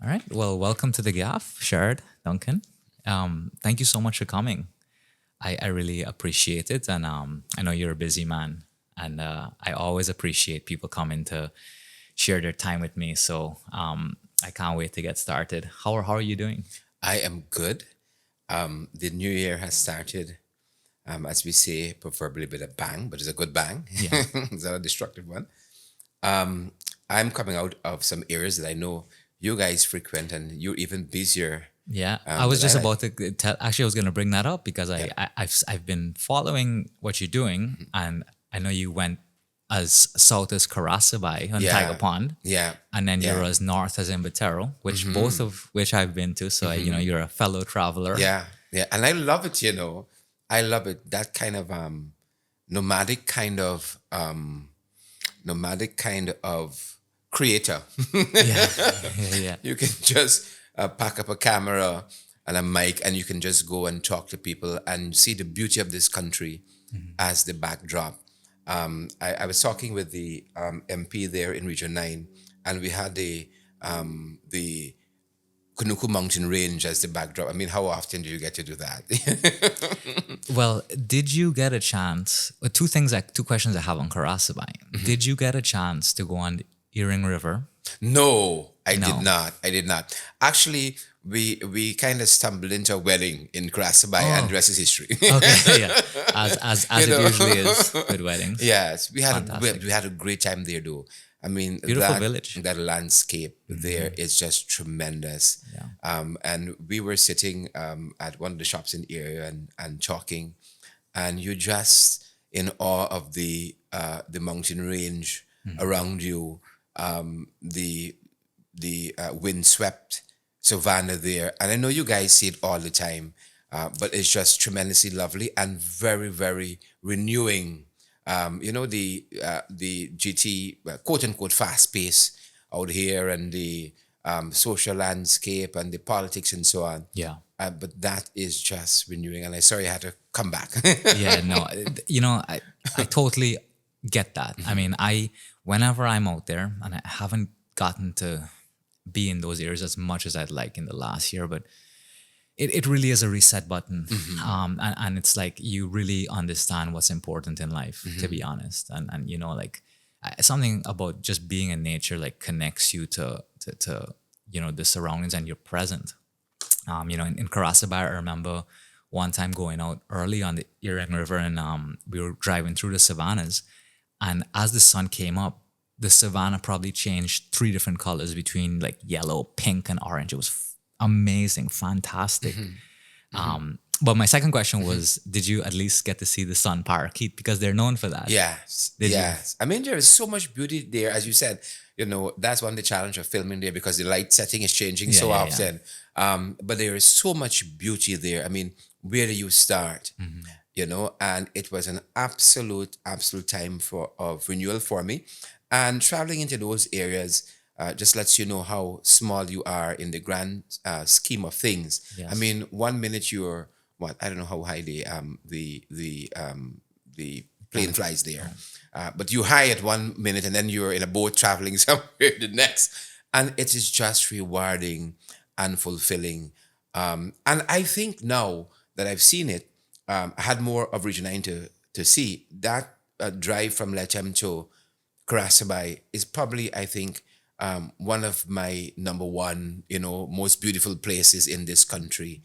All right. Well, welcome to the Gyaff, Sherod Duncan. Thank you so much for coming. I really appreciate it. And I know you're a busy man. And I always appreciate people coming to share their time with me. So I can't wait to get started. How are you doing? I am good. The new year has started, as we say, preferably with a bang, but it's a good bang. Yeah. It's not a destructive one. I'm coming out of some areas that I know you guys frequent, and you're even busier Yeah, I was than I just like. about to tell. Actually, I was going to bring that up because Yeah. I've been following what you're doing, and I know you went as south as Karasabay on Tiger Yeah. Pond, Yeah. and then you're Yeah. as north as Imbatero, which both of which I've been to. So you're a fellow traveler. Yeah. Yeah. And I love it. I love it. That kind of nomadic kind of nomadic kind of creator. Yeah, yeah, yeah. You can just pack up a camera and a mic and you can just go and talk to people and see the beauty of this country as the backdrop. I was talking with the MP there in Region 9, and we had the Kunuku Mountain Range as the backdrop. I mean, how often do you get to do that? Well, did you get a chance? Two questions I have on Karasabay. Did you get a chance to go on the Earring River? No, I did No. not. I did not. Actually, we kind of stumbled into a wedding in Krasabay, and the rest is history. Okay, yeah, as You it know. usually is with weddings. Yes, Fantastic. we had a great time there, though. I mean, Beautiful village. that landscape there is just tremendous. Yeah. And we were sitting at one of the shops in the area and talking, and you're just in awe of the mountain range around you, the windswept savanna there. And I know you guys see it all the time, but it's just tremendously lovely and very, very renewing. The GT quote unquote fast pace out here, and the social landscape and the politics and so on. Yeah. But that is just renewing. And I sorry I had to come back. Yeah, no, I totally get that. I mean, whenever I'm out there, and I haven't gotten to be in those areas as much as I'd like in the last year, but it really is a reset button. And it's like you really understand what's important in life, to be honest. And something about just being in nature like connects you to the surroundings and you're present. In Karasabay, I remember one time going out early on the Earring River, and we were driving through the savannas. And as the sun came up, the savanna probably changed three different colors between like yellow, pink, and orange. It was amazing, fantastic. But my second question was, did you at least get to see the sun parakeet? Because they're known for that. Yes, Did you? yes. I mean, there is so much beauty there, as you said. That's one of the challenge of filming there because the light setting is changing Yeah, so yeah, yeah. often. But there is so much beauty there. I mean, where do you start? And it was an absolute, absolute time of renewal for me. And traveling into those areas just lets you know how small you are in the grand scheme of things. I Yes. mean, one minute you're what I don't know how high the plane flies there, but you high at one minute and then you're in a boat traveling somewhere the next, and it is just rewarding and fulfilling. And I think now that I've seen it, I had more of Region 9 to see. That drive from Lechem to Karasabay is probably, I think, one of my number one, most beautiful places in this country.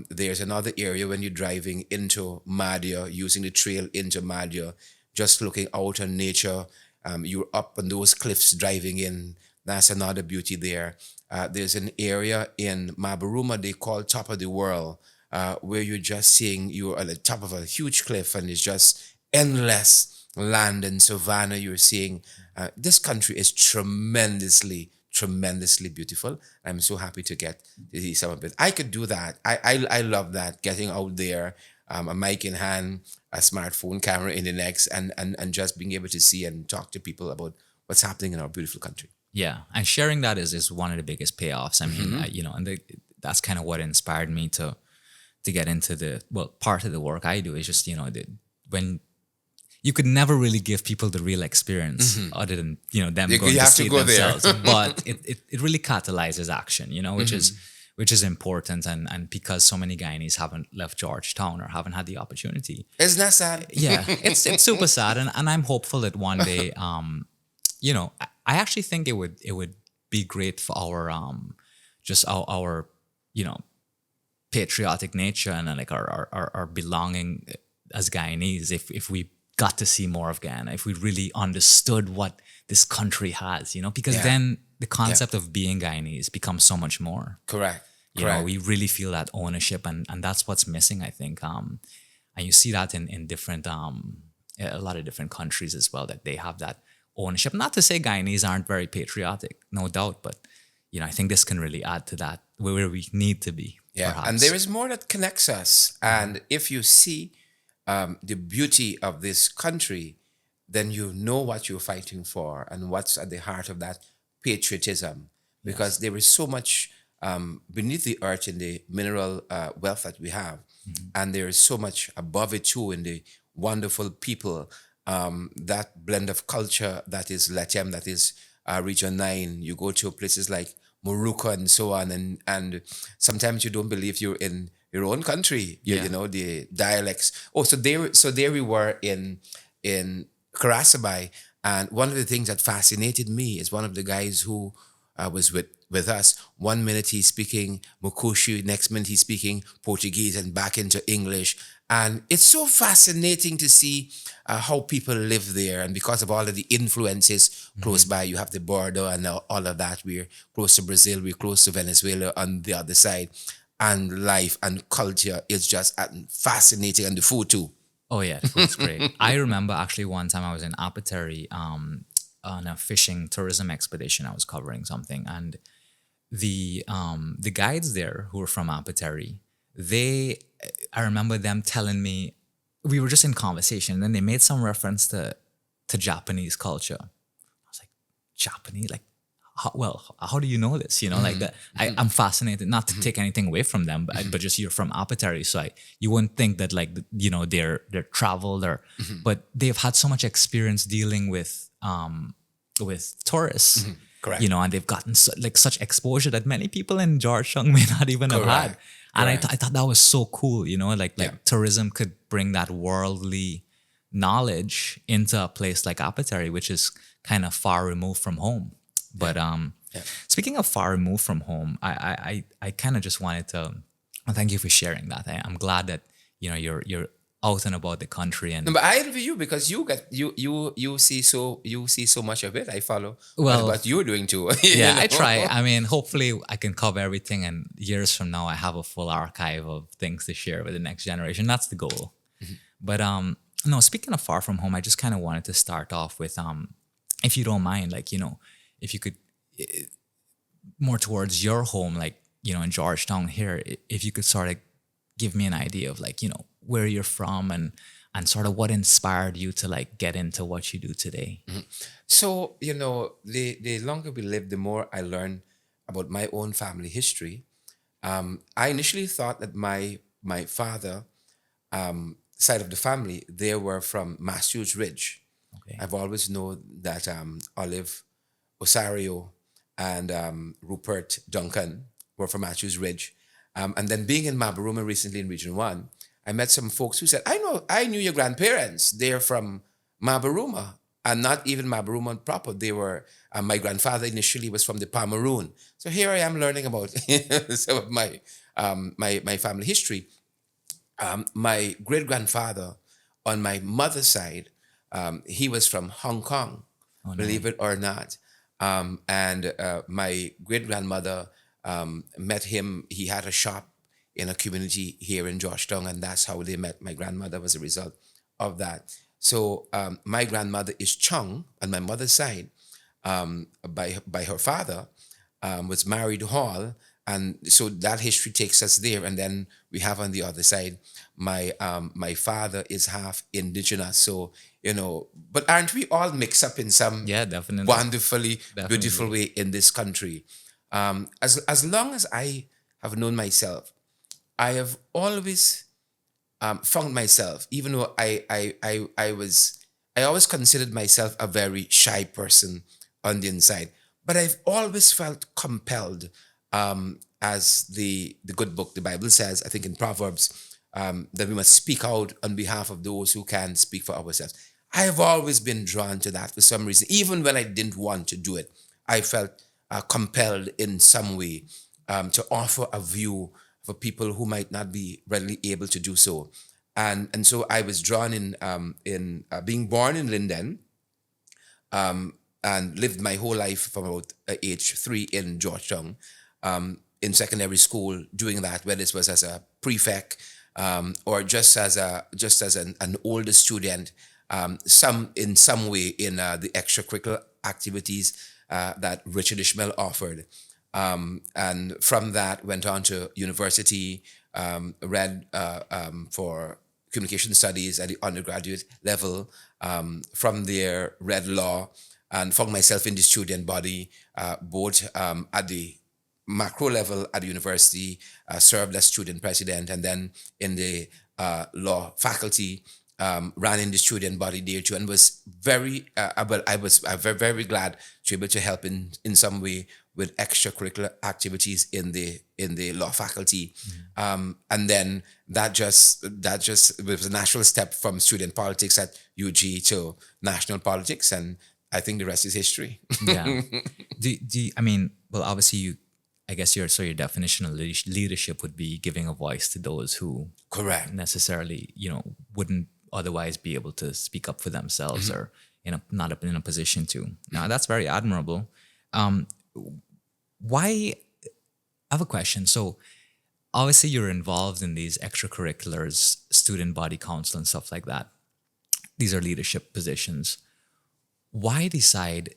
There's another area when you're driving into Madhya, using the trail into Madhya, just looking out on nature. You're up on those cliffs driving in. That's another beauty there. There's an area in Mabaruma they call Top of the World, where you're at the top of a huge cliff and it's just endless land and savanna you're seeing. This country is tremendously, tremendously beautiful. I'm so happy to get to see some of it. I could do that. I love that, getting out there, a mic in hand, a smartphone camera in the next, and just being able to see and talk to people about what's happening in our beautiful country. Yeah, and sharing that is one of the biggest payoffs. I mean, that's kind of what inspired me to get into part of the work I do is just when you could never really give people the real experience other than them You going to have see to it go there. themselves. But it really catalyzes action, which is important, and because so many Guyanese haven't left Georgetown or haven't had the opportunity. Isn't that sad? Yeah, it's super sad, and I'm hopeful that one day, I actually think it would be great for our just our patriotic nature and like our belonging as Guyanese, if we got to see more of Guyana, if we really understood what this country has, because Yeah. then the concept of being Guyanese becomes so much more. Correct. We really feel that ownership, and that's what's missing, I think. And you see that in different a lot of different countries as well, that they have that ownership. Not to say Guyanese aren't very patriotic, no doubt, but I think this can really add to that where we need to be. Yeah, perhaps. and there is more that connects us. And if you see the beauty of this country, then you know what you're fighting for and what's at the heart of that patriotism. Because there is so much beneath the earth in the mineral wealth that we have. And there is so much above it too in the wonderful people, that blend of culture that is Latem, that is Region 9. You go to places like Morocco and so on, and sometimes you don't believe you're in your own country. The dialects. Oh, so there we were in Karasabai, and one of the things that fascinated me is one of the guys who was with us. 1 minute he's speaking Mukushi, next minute he's speaking Portuguese, and back into English. And it's so fascinating to see how people live there. And because of all of the influences close by, you have the border and all of that. We're close to Brazil, we're close to Venezuela on the other side. And life and culture is just fascinating, and the food too. Oh yeah, the food's great. I remember actually one time I was in Apateri on a fishing tourism expedition. I was covering something, and the guides there who were from Apateri, I remember them telling me, we were just in conversation, and then they made some reference to Japanese culture. I was like, Japanese, like, how do you know this? Like that. I'm fascinated. Not to take anything away from them, but just you're from Apateri, so you wouldn't think that like they're traveled or, but they've had so much experience dealing with tourists. Correct. And they've gotten such exposure that many people in Georgetown may not even have had. And I thought that was so cool, like tourism could bring that worldly knowledge into a place like Apateri, which is kind of far removed from home. But speaking of far removed from home, I kind of just wanted to thank you for sharing that. I'm glad that you're out and about the country. And No, but I envy you because you see so much of it. I follow Well, what you're doing too. yeah, I try. I mean, hopefully I can cover everything, and years from now I have a full archive of things to share with the next generation. That's the goal. But no, speaking of far from home, I just kind of wanted to start off with if you don't mind, like, if you could more towards your home, like, in Georgetown here, if you could sort of give me an idea of like, where you're from and sort of what inspired you to like get into what you do today. So, the longer we live, the more I learn about my own family history. I initially thought that my father side of the family, they were from Matthews Ridge. Okay. I've always known that Olive Osario and Rupert Duncan were from Matthews Ridge. And then being in Mabaruma recently in Region 1, I met some folks who said, I knew your grandparents. They're from Mabaruma, and not even Mabaruma proper. They were, my grandfather initially was from the Pomeroon. So here I am learning about some of my family history. My great-grandfather on my mother's side, he was from Hong Kong, believe it or not. And my great-grandmother met him. He had a shop in a community here in Georgetown, and that's how they met my grandmother as a result of that. So my grandmother is Chung on my mother's side, by her father, was married Hall, and so that history takes us there. And then we have on the other side, my father is half indigenous, so but aren't we all mixed up in some Definitely wonderfully beautiful way in this country? As long as I have known myself, I have always found myself, even though I was I always considered myself a very shy person on the inside, but I've always felt compelled, as the good book, the Bible says, I think in Proverbs, that we must speak out on behalf of those who can speak for ourselves. I have always been drawn to that for some reason, even when I didn't want to do it. I felt compelled in some way to offer a view for people who might not be readily able to do so. And so I was drawn in being born in Linden, and lived my whole life from about age 3 in Georgetown, in secondary school, doing that, whether this was as a prefect, or just as an older student, some in some way in the extracurricular activities that Richard Ishmael offered. And from that went on to university, read for communication studies at the undergraduate level. From there, read law and found myself in the student body, both at the macro level at the university, served as student president, and then in the law faculty, ran in the student body there too, and was very, but I was very, very glad to be able to help in some way with extracurricular activities in the law faculty. And then that just was a natural step from student politics at UG to national politics, and I think the rest is history. Yeah. I mean, well, obviously I guess your definition of leadership would be giving a voice to those who Correct. necessarily, wouldn't otherwise be able to speak up for themselves, or not in a position to. Now, that's very admirable. Why? I have a question. So, obviously, you're involved in these extracurriculars, student body council, and stuff like that. These are leadership positions. Why decide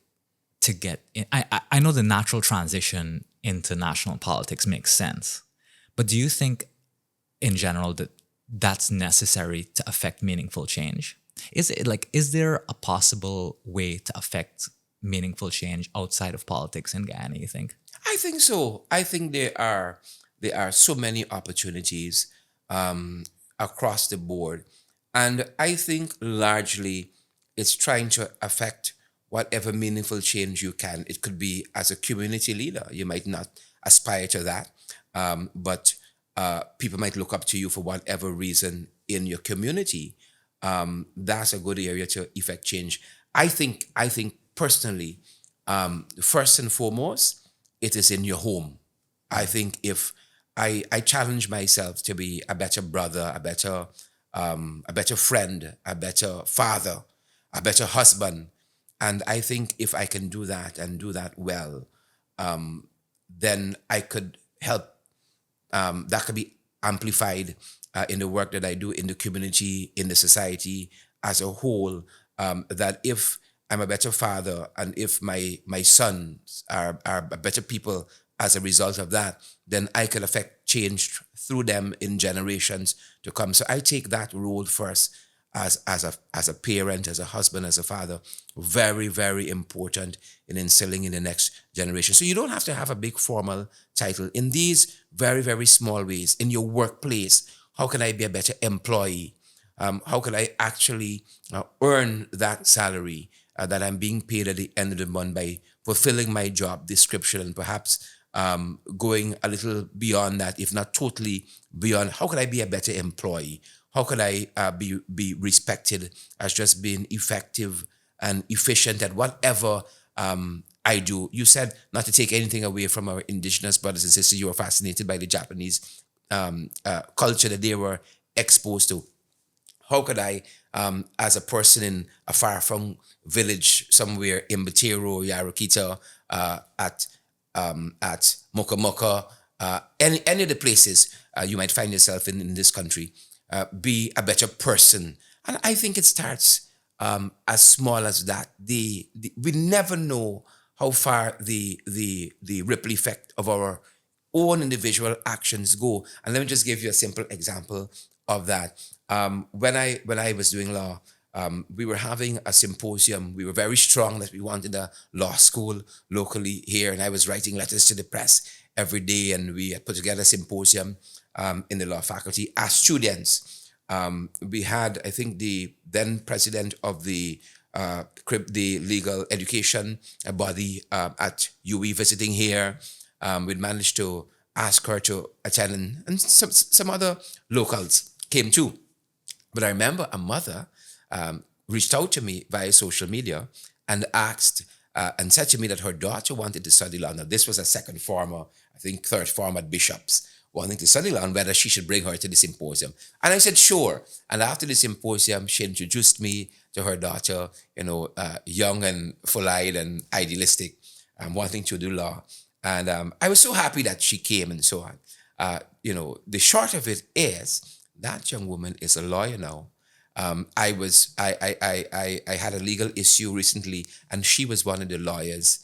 to get in? I know the natural transition into national politics makes sense, but do you think, in general, that that's necessary to affect meaningful change? Is there a possible way to affect meaningful change outside of politics in Guyana, you think? I think so. I think there are so many opportunities across the board, and I think largely it's trying to affect whatever meaningful change you can. It could be as a community leader. You might not aspire to that, but people might look up to you for whatever reason in your community. That's a good area to effect change. I think personally, first and foremost, it is in your home. I think if I challenge myself to be a better brother, a better friend, a better father, a better husband, and I think if I can do that and do that well, then I could help. That could be amplified in the work that I do in the community, in the society as a whole. That if I'm a better father, and if my sons are better people as a result of that, then I can affect change through them in generations to come. So I take that role first as a parent, as a husband, as a father, very, very important in instilling in the next generation. So you don't have to have a big formal title. In these very, very small ways, in your workplace, how can I be a better employee? How can I actually earn that salary that I'm being paid at the end of the month by fulfilling my job description, and perhaps going a little beyond that, if not totally beyond? How can I be a better employee? How could I be respected as just being effective and efficient at whatever I do? You said not to take anything away from our indigenous brothers and sisters. You were fascinated by the Japanese culture that they were exposed to. How could I, as a person in a far-flung village somewhere in Batero, Yarokita, at Moka, any of the places you might find yourself in this country, be a better person? And I think it starts as small as that. We never know how far the ripple effect of our own individual actions go. And let me just give you a simple example of that. When I was doing law, we were having a symposium. We were very strong that we wanted a law school locally here, and I was writing letters to the press every day, and we had put together a symposium in the law faculty as students. We had, I think, the then president of the legal education body at UE visiting here. We'd managed to ask her to attend, and some other locals came too. But I remember a mother reached out to me via social media and asked and said to me that her daughter wanted to study law. Now, this was a second former, I think third former at Bishop's, wanting to study law, and whether she should bring her to the symposium. And I said, sure. And after the symposium, she introduced me to her daughter, young and full-eyed and idealistic, wanting to do law. And I was so happy that she came and so on. The short of it is that young woman is a lawyer now. I had a legal issue recently, and she was one of the lawyers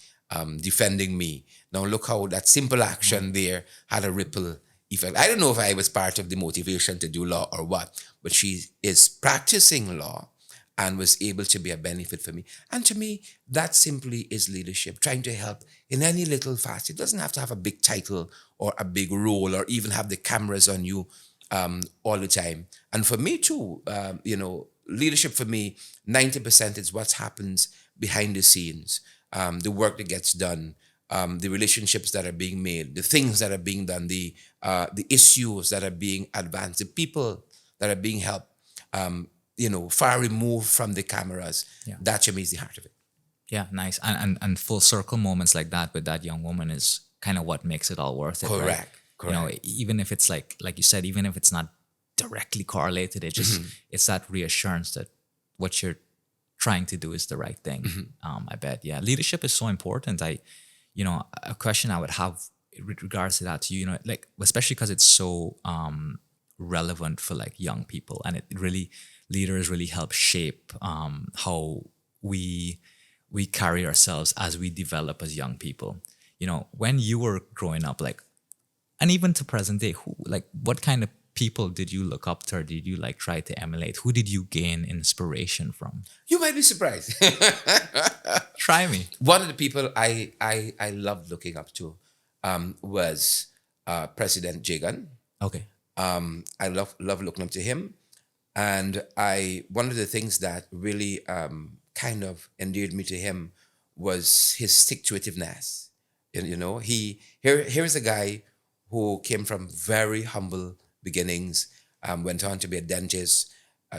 defending me. Now look how that simple action there had a ripple effect. I don't know if I was part of the motivation to do law or what, but she is practicing law and was able to be a benefit for me. And to me, that simply is leadership, trying to help in any little facet. It doesn't have to have a big title or a big role or even have the cameras on you all the time. And for me too, leadership for me, 90% is what happens behind the scenes, the work that gets done, the relationships that are being made, the things that are being done, the issues that are being advanced, the people that are being helped, far removed from the cameras. Yeah. That to me is the heart of it. Yeah, nice. And full circle moments like that with that young woman is kind of what makes it all worth it. Correct. Right? Correct. Even if it's like you said, even if it's not directly correlated, it's that reassurance that what you're trying to do is the right thing. I bet. Yeah. Leadership is so important. A question I would have with regards to that to you, especially because it's so relevant for like young people, and leaders really help shape how we carry ourselves as we develop as young people. When you were growing up, and even to present day, what kind of people did you look up to, or did you try to emulate? Who did you gain inspiration from? You might be surprised. Try me. One of the people I loved looking up to was President Jagan. Okay. I love looking up to him. And one of the things that really kind of endeared me to him was his stick-to-itiveness. Here's a guy who came from very humble beginnings, went on to be a dentist,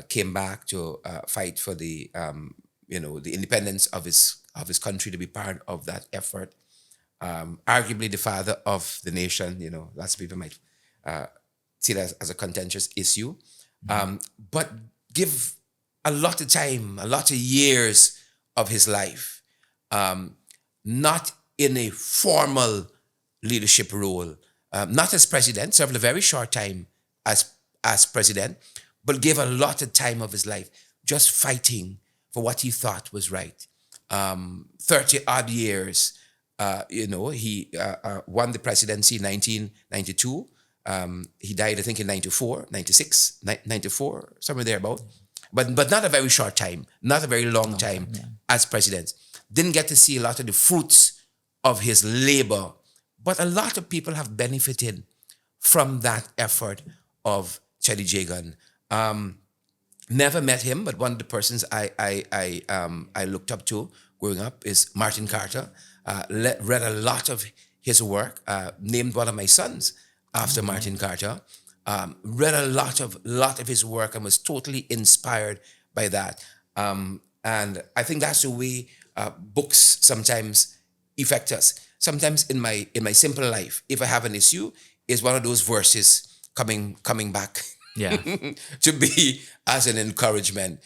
came back to fight for the independence of his country, to be part of that effort. Arguably the father of the nation. Lots of people might see that as a contentious issue, but give a lot of time, a lot of years of his life, not in a formal leadership role, not as president, served a very short time as president, but gave a lot of time of his life just fighting for what he thought was right. 30 odd years, he won the presidency in 1992. He died, I think, in 94, 96, 94, somewhere thereabout. But not a very short time, not a very long time as president. Didn't get to see a lot of the fruits of his labor, but a lot of people have benefited from that effort of Chedi Jagan. Never met him, but one of the persons I looked up to growing up is Martin Carter. Read a lot of his work. Named one of my sons after Martin Carter. Read a lot of his work and was totally inspired by that. And I think that's the way books sometimes affect us. Sometimes in my simple life, if I have an issue, is one of those verses coming back. Yeah. To be as an encouragement.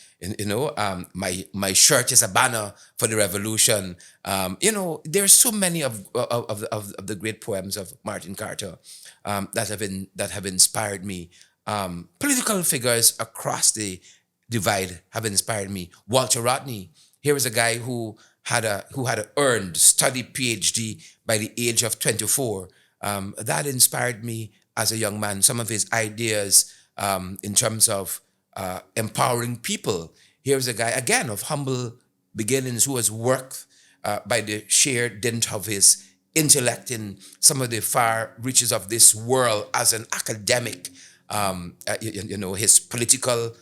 My shirt is a banner for the revolution. There's so many of the great poems of Martin Carter that have inspired me. Political figures across the divide have inspired me. Walter Rodney. Here is a guy who had earned studied PhD by the age of 24. That inspired me as a young man. Some of his ideas in terms of empowering people. Here's a guy, again, of humble beginnings who has worked by the sheer dint of his intellect in some of the far reaches of this world as an academic. his political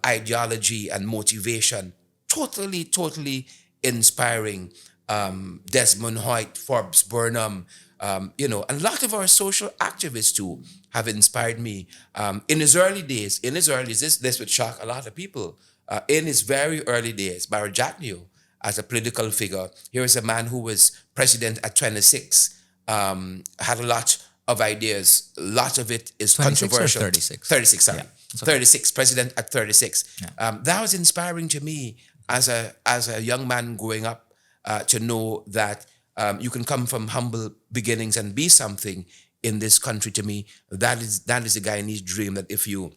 ideology and motivation, totally inspiring. Desmond Hoyt, Forbes Burnham, and a lot of our social activists too have inspired me. In his early days, this would shock a lot of people. In his very early days, Barajatnio, as a political figure, here is a man who was president at 26, had a lot of ideas. A lot of it is 26 or controversial. 36? 36, sorry. Yeah, it's okay. 36, president at 36. That was inspiring to me as a young man growing up, to know that you can come from humble beginnings and be something in this country. To me, that is a Guyanese dream, that if you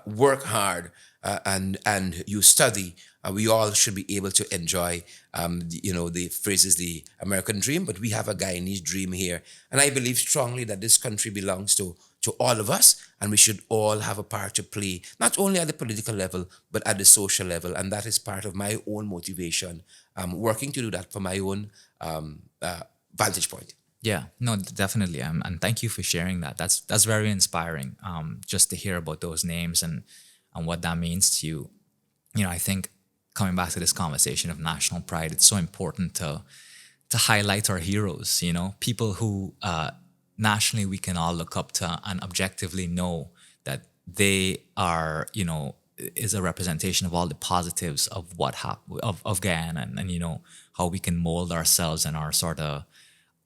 work hard, and you study, we all should be able to enjoy. The phrase is the American dream, but we have a Guyanese dream here, and I believe strongly that this country belongs to all of us, and we should all have a part to play, not only at the political level but at the social level, and that is part of my own motivation. Working to do that from my own vantage point. Yeah, no, definitely. And thank you for sharing that. That's very inspiring. Just to hear about those names and what that means to you. I think coming back to this conversation of national pride, it's so important to highlight our heroes. People who nationally we can all look up to and objectively know that they are, is a representation of all the positives of what of Guyana, and how we can mold ourselves and our sort of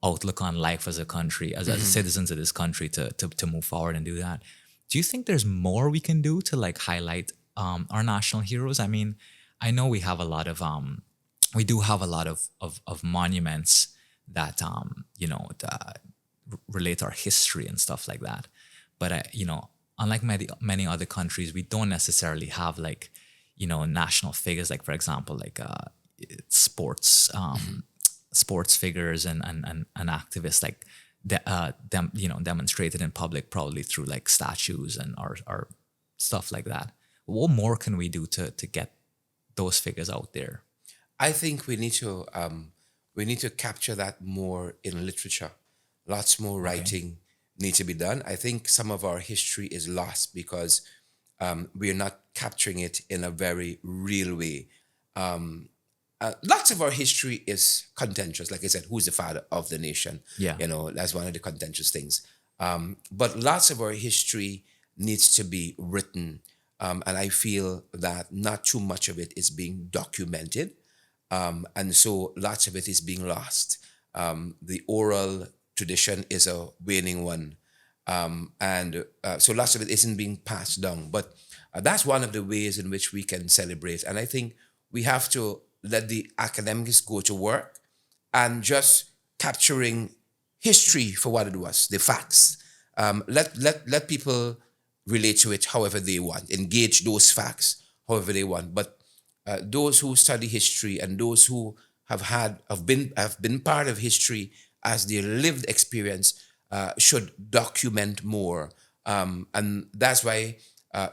outlook on life as a country, as citizens of this country, to move forward and do that. Do you think there's more we can do to highlight our national heroes? I mean, I know we have a lot of we do have a lot of monuments that relate our history and stuff like that. But unlike many other countries, we don't necessarily have national figures, like for example sports sports figures and activists demonstrated in public, probably through statues and or stuff like that. What more can we do to get those figures out there? I think we need to capture that more in literature. Lots more writing need to be done. I think some of our history is lost because we are not capturing it in a very real way. Lots of our history is contentious. Like I said, who's the father of the nation? Yeah. That's one of the contentious things. But lots of our history needs to be written. And I feel that not too much of it is being documented. And so lots of it is being lost. The oral tradition is a waning one. And so lots of it isn't being passed down. But that's one of the ways in which we can celebrate. And I think we have to let the academics go to work and just capturing history for what it was, the facts. Let people relate to it however they want, engage those facts however they want. But those who study history and those who have been part of history as their lived experience should document more. And that's why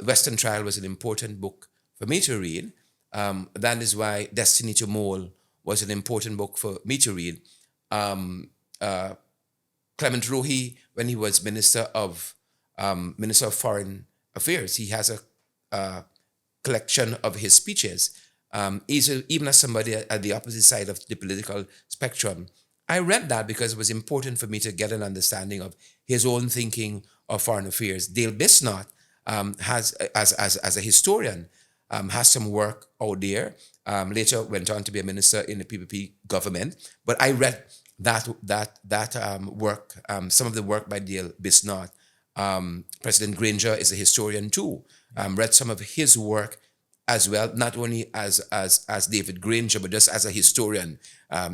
Western Trial was an important book for me to read. That is why Destiny to Mole was an important book for me to read. Clement Rohi, when he was Minister of Foreign Affairs, he has a collection of his speeches. Even as somebody at the opposite side of the political spectrum, I read that because it was important for me to get an understanding of his own thinking of foreign affairs. Dale Bisnot has, as a historian, has some work out there. Later went on to be a minister in the PPP government. But I read that work, some of the work by Dale Bisnot. President Granger is a historian too. Read some of his work as well, not only as David Granger, but just as a historian.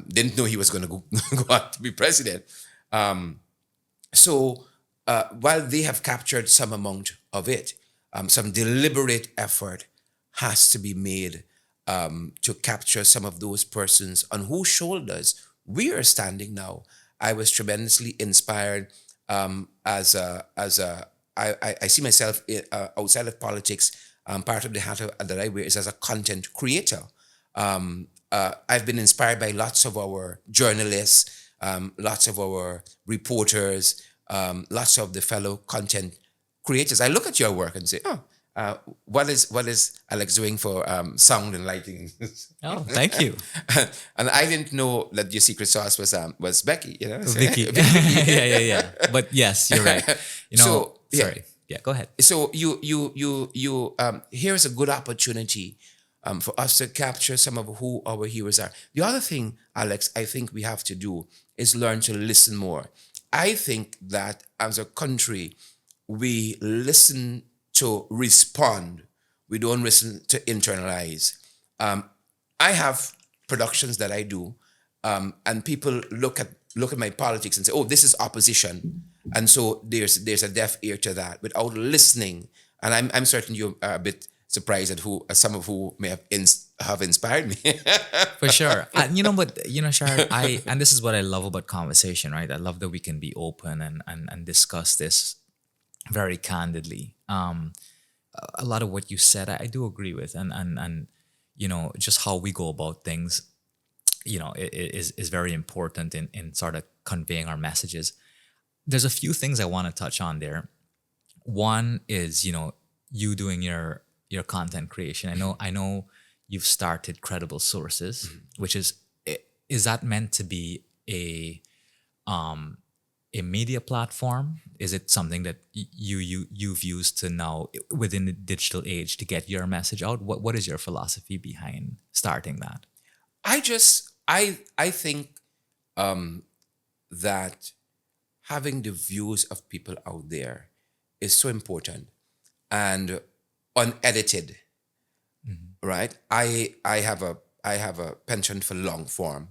Didn't know he was going to go on to be president. So while they have captured some amount of it, some deliberate effort has to be made to capture some of those persons on whose shoulders we are standing now. I was tremendously inspired I see myself outside of politics. Part of the hat that I wear is as a content creator. I've been inspired by lots of our journalists, lots of our reporters, lots of the fellow content creators. I look at your work and say, oh, what is Alex doing for sound and lighting? Oh, thank you, And I didn't know that your secret sauce was Becky. Vicky. Yeah. But yes, you're right. So, yeah. Sorry. Yeah, go ahead. So you here's a good opportunity for us to capture some of who our heroes are. The other thing, Alex, I think we have to do is learn to listen more. I think that as a country, we listen to respond. We don't listen to internalize. I have productions that I do, and people look at my politics and say, "Oh, this is opposition," and so there's a deaf ear to that without listening. And I'm certain you're a bit surprised at some of who may have inspired me. For sure. But Sherod, and this is what I love about conversation, right? I love that we can be open and discuss this very candidly. A lot of what you said, I do agree with, and just how we go about things, is very important in sort of conveying our messages. There's a few things I want to touch on there. One is, you doing your content creation. I know you've started Credible Sources, which is that meant to be a media platform? Is it something that you've used to now within the digital age to get your message out? What is your philosophy behind starting that? I think that having the views of people out there is so important and unedited, right? I have a penchant for long form,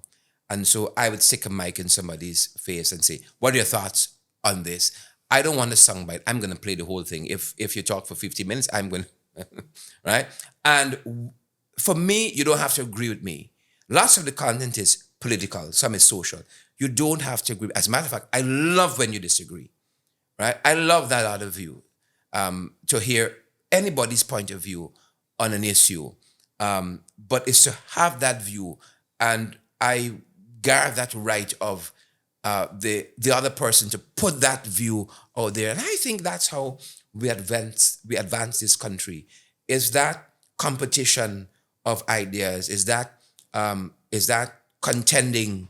and so I would stick a mic in somebody's face and say, "What are your thoughts on this?" I don't want a soundbite. I'm going to play the whole thing. If you talk for 50 minutes, I'm going to, right? And for me, you don't have to agree with me. Lots of the content is political, some is social. You don't have to agree. As a matter of fact, I love when you disagree, right? I love that other view, to hear anybody's point of view on an issue. But it's to have that view, and I guard that right of the other person to put that view out there. And I think that's how we advance this country. Is that competition of ideas? Is that contending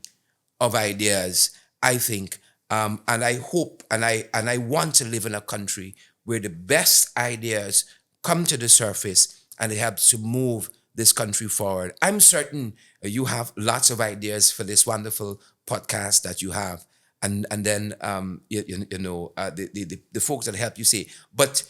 of ideas? I think, and I hope, and I want to live in a country where the best ideas come to the surface and it helps to move this country forward. I'm certain you have lots of ideas for this wonderful podcast that you have, and then the folks that help you say, but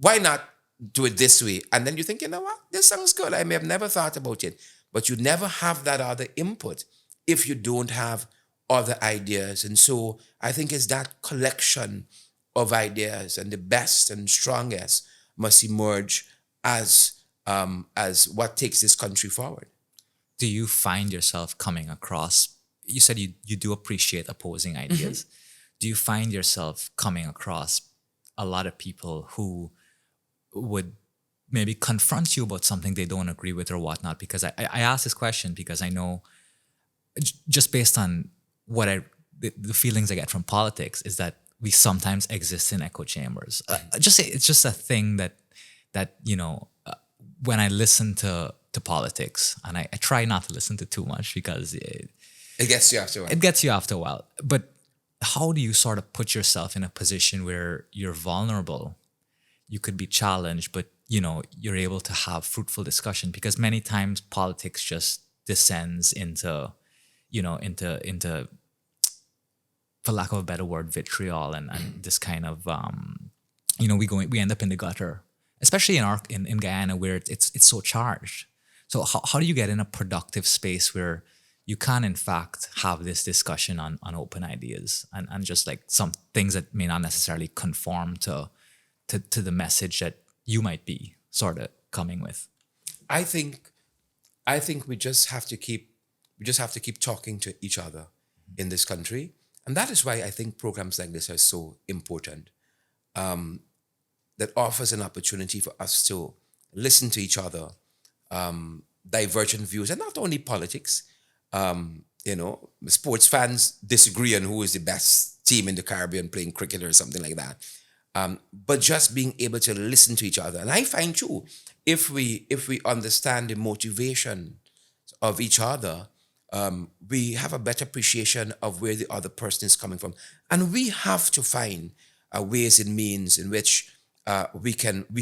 why not do it this way? And then you think, you know what, this sounds good. I may have never thought about it, but you never have that other input if you don't have other ideas. And so I think it's that collection of ideas, and the best and strongest must emerge as what takes this country forward. Do you find yourself coming across, you said you do appreciate opposing ideas. Do you find yourself coming across a lot of people who would maybe confront you about something they don't agree with or whatnot? Because I ask this question because I know, just based on the feelings I get from politics, is that we sometimes exist in echo chambers. It's just a thing that when I listen to politics, and I try not to listen to too much because it gets you after a while. It gets you after a while. But how do you sort of put yourself in a position where you're vulnerable? You could be challenged, but you're able to have fruitful discussion, because many times politics just descends into for lack of a better word, vitriol and this kind of we end up in the gutter, especially in Guyana, where it's so charged. So how do you get in a productive space where you can in fact have this discussion on open ideas and just like some things that may not necessarily conform to the message that you might be sort of coming with? I think we just have to keep talking to each other in this country. And that is why I think programs like this are so important. That offers an opportunity for us to listen to each other, divergent views, and not only politics. Sports fans disagree on who is the best team in the Caribbean playing cricket or something like that. but just being able to listen to each other. And I find too, if we understand the motivation of each other, we have a better appreciation of where the other person is coming from, and we have to find ways and means in which we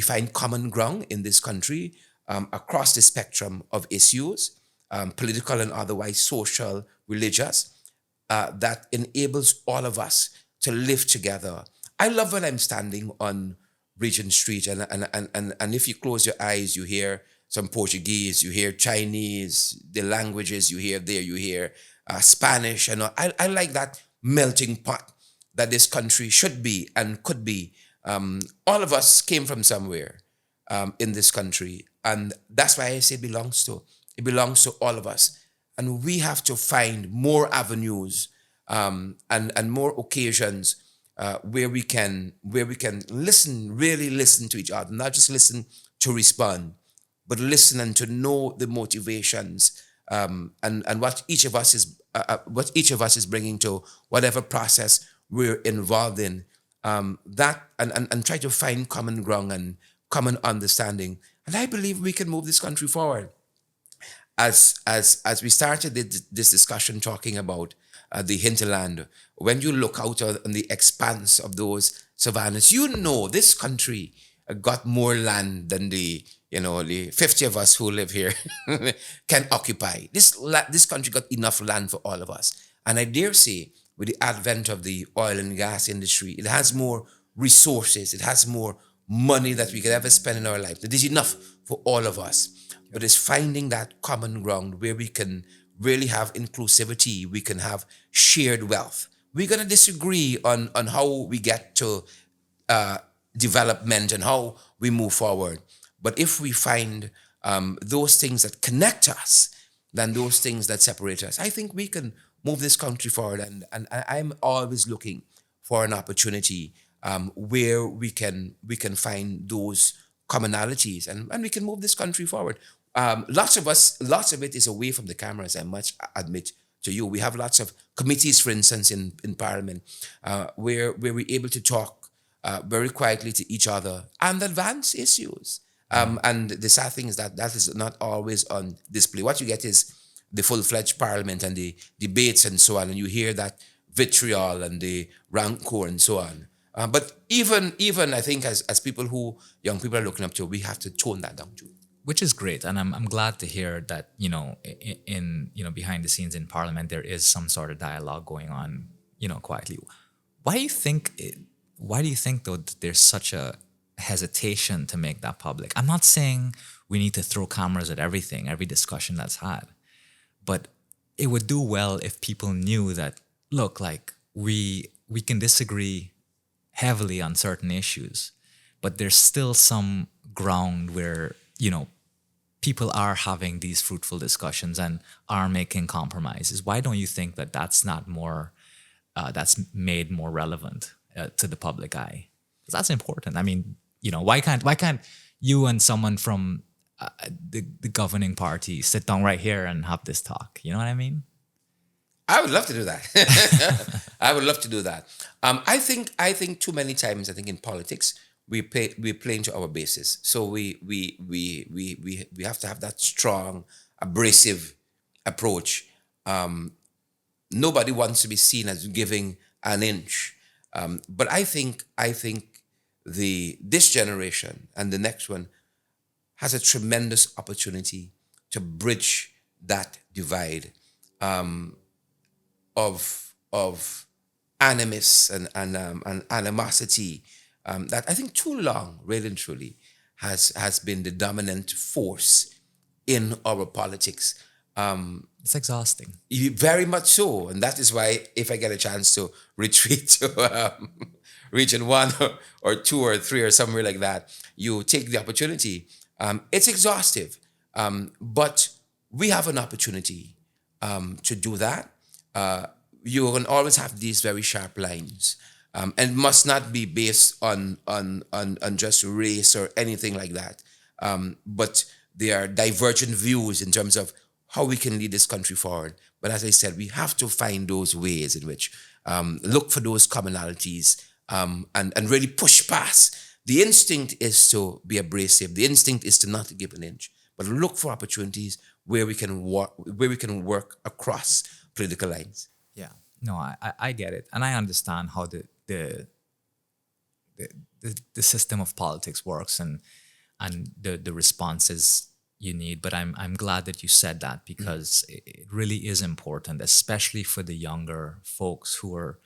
find common ground in this country, across the spectrum of issues, political and otherwise, social, religious, that enables all of us to live together. I love when I'm standing on Regent Street, and if you close your eyes, you hear some Portuguese, you hear Chinese, the languages you hear there, you hear Spanish, and I like that melting pot that this country should be and could be. All of us came from somewhere in this country, and that's why I say it belongs to all of us, and we have to find more avenues, and more occasions where we can listen, really listen to each other, not just listen to respond, but listen and to know the motivations, and what each of us is bringing to whatever process we're involved in, that and try to find common ground and common understanding, and I believe we can move this country forward. As we started this discussion talking about the hinterland, when you look out on the expanse of those savannas, this country got more land than the 50 of us who live here can occupy. This country got enough land for all of us, and I dare say, with the advent of the oil and gas industry, it has more resources, it has more money that we could ever spend in our life. It is enough for all of us. But it's finding that common ground where we can really have inclusivity, we can have shared wealth. We're going to disagree on how we get to development and how we move forward. But if we find those things that connect us than those things that separate us, I think we can move this country forward. And I'm always looking for an opportunity where we can find those commonalities, and we can move this country forward. Lots of it is away from the cameras, I must admit to you. We have lots of committees, for instance, in Parliament, where we're able to talk very quietly to each other and advance issues. And the sad thing is that is not always on display. What you get is the full-fledged Parliament and the debates and so on, and you hear that vitriol and the rancor and so on. But even I think as young people are looking up to, we have to tone that down too. Which is great, and I'm glad to hear that in behind the scenes in Parliament there is some sort of dialogue going on, quietly. Why do you think though that there's such a hesitation to make that public? I'm not saying we need to throw cameras at everything, every discussion that's had, but it would do well if people knew that, look, like we can disagree heavily on certain issues, but there's still some ground where people are having these fruitful discussions and are making compromises. Why don't you think that that's not more, that's made more relevant to the public eye? 'Cause that's important. I mean, why can't you and someone from the governing party sit down right here and have this talk? You know what I mean? I would love to do that. I would love to do that. I think too many times, I think in politics, we play into our bases. So we have to have that strong, abrasive approach. Nobody wants to be seen as giving an inch. But I think this generation and the next one has a tremendous opportunity to bridge that divide, of animus and animosity, that I think too long, really and truly, has been the dominant force in our politics. It's exhausting. Very much so, and that is why if I get a chance to retreat to region 1 or 2 or 3 or somewhere like that, you take the opportunity. It's exhaustive, but we have an opportunity to do that. You can always have these very sharp lines, and must not be based on just race or anything like that. But there are divergent views in terms of how we can lead this country forward. But as I said, we have to find those ways in which look for those commonalities, and really push past. The instinct is to be abrasive. The instinct is to not give an inch, but look for opportunities where we can work across political lines. Yeah. No, I get it. And I understand how the system of politics works and the responses you need. But I'm glad that you said that because it really is important, especially for the younger folks who are,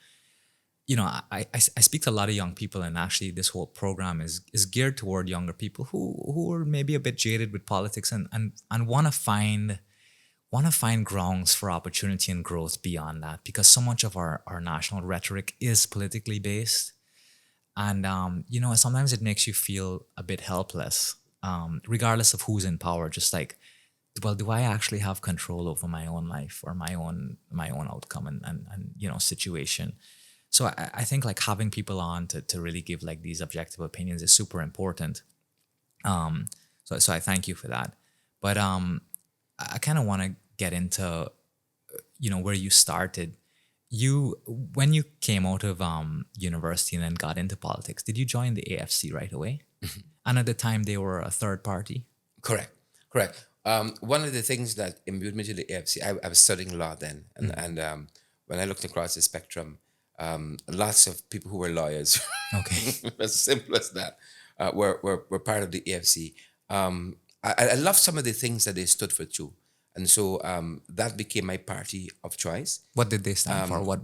I speak to a lot of young people, and actually this whole program is geared toward younger people who are maybe a bit jaded with politics and want to find grounds for opportunity and growth beyond that, because so much of our national rhetoric is politically based. And, sometimes it makes you feel a bit helpless, regardless of who's in power. Just like, well, do I actually have control over my own life or my own outcome and situation? So I think like having people on to really give like these objective opinions is super important. So I thank you for that. But I kind of want to get into, where you started. When you came out of university and then got into politics, did you join the AFC right away? And at the time, they were a third party. Correct. One of the things that imbued me to the AFC, I was studying law then, and when I looked across the spectrum, lots of people who were lawyers, Okay. as simple as that, were part of the AFC. I love some of the things that they stood for too. And so that became my party of choice. What did they stand for? What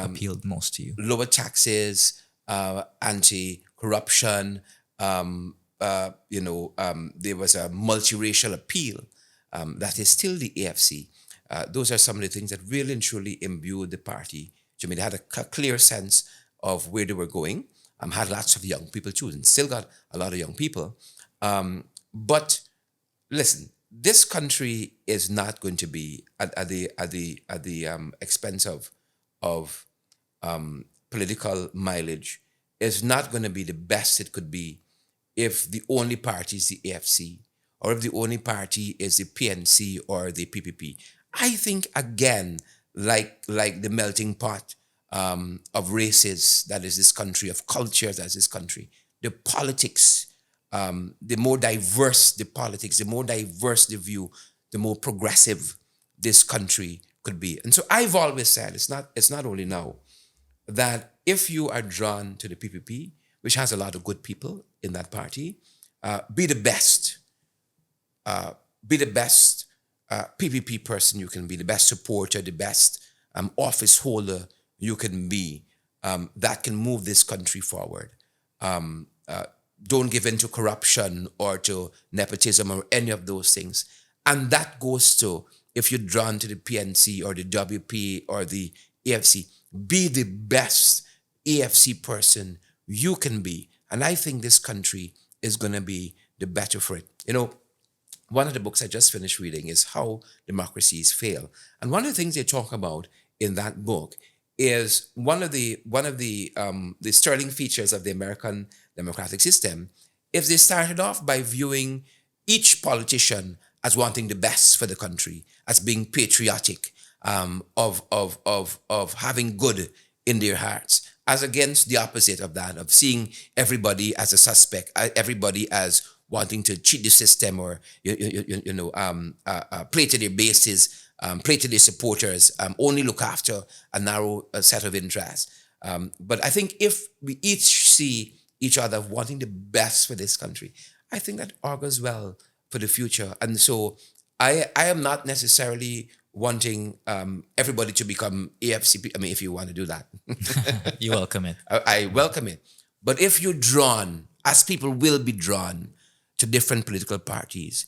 appealed most to you? Lower taxes, anti-corruption. There was a multiracial appeal that is still the AFC. Those are some of the things that really and truly imbued the party. I mean, they had a clear sense of where they were going. Had lots of young people too, and still got a lot of young people. But listen, this country is not going to be at the expense of political mileage. Is not going to be the best it could be if the only party is the AFC or if the only party is the PNC or the PPP. I think again, like the melting pot of races that is this country, of cultures that is this country, the politics. The more diverse the politics, the more diverse the view, the more progressive this country could be. And so I've always said, it's not only now, that if you are drawn to the PPP, which has a lot of good people in that party, be the best. Be the best PPP person you can be, the best supporter, the best office holder you can be, that can move this country forward. Don't give in to corruption or to nepotism or any of those things. And that goes to, if you're drawn to the PNC or the WP or the AFC, be the best AFC person you can be. And I think this country is going to be the better for it. One of the books I just finished reading is How Democracies Fail. And one of the things they talk about in that book is one of the sterling features of the American democratic system is they started off by viewing each politician as wanting the best for the country, as being patriotic, of having good in their hearts, as against the opposite of that, of seeing everybody as a suspect, everybody as wanting to cheat the system or play to their bases, play to their supporters, only look after a narrow set of interests. But I think if we each see each other wanting the best for this country, I think that augurs well for the future. And so I am not necessarily wanting everybody to become AFCP. I mean, if you want to do that. You welcome it. I welcome it. But if you're drawn, as people will be drawn to different political parties,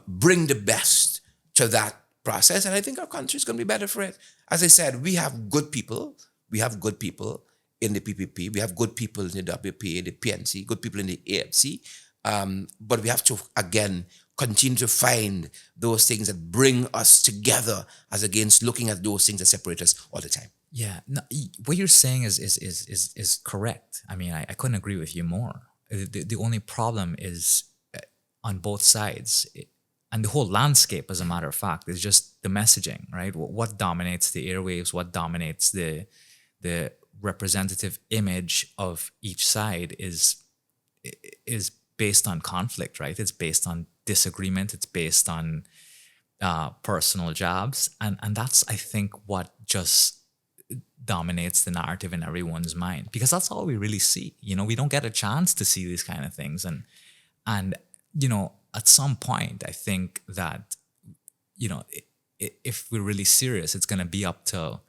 bring the best to that process. And I think our country is going to be better for it. As I said, we have good people. We have good people in the PPP. We have good people in the WPA, the PNC, good people in the AFC. But we have to, again, continue to find those things that bring us together as against looking at those things that separate us all the time. Yeah, no, what you're saying is correct. I mean, I couldn't agree with you more. The only problem is on both sides, and the whole landscape, as a matter of fact, is just the messaging, right? What dominates the airwaves? What dominates the representative image of each side is based on conflict, right? It's based on disagreement. It's based on personal jobs, and that's, I think, what just dominates the narrative in everyone's mind, because that's all we really see. We don't get a chance to see these kind of things, and at some point, I think that if we're really serious, it's going to be up to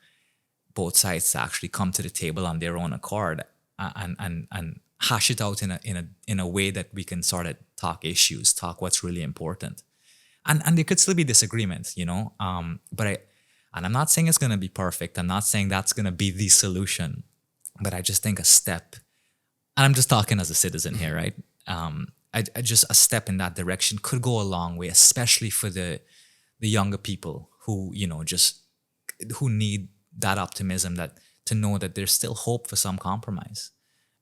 both sides to actually come to the table on their own accord, and hash it out in a way that we can sort of talk issues, talk what's really important. And there could still be disagreements, but I'm not saying it's going to be perfect. I'm not saying that's going to be the solution, but I just think a step, and I'm just talking as a citizen here, right? I just a step in that direction could go a long way, especially for the younger people who, who need that optimism, that to know that there's still hope for some compromise.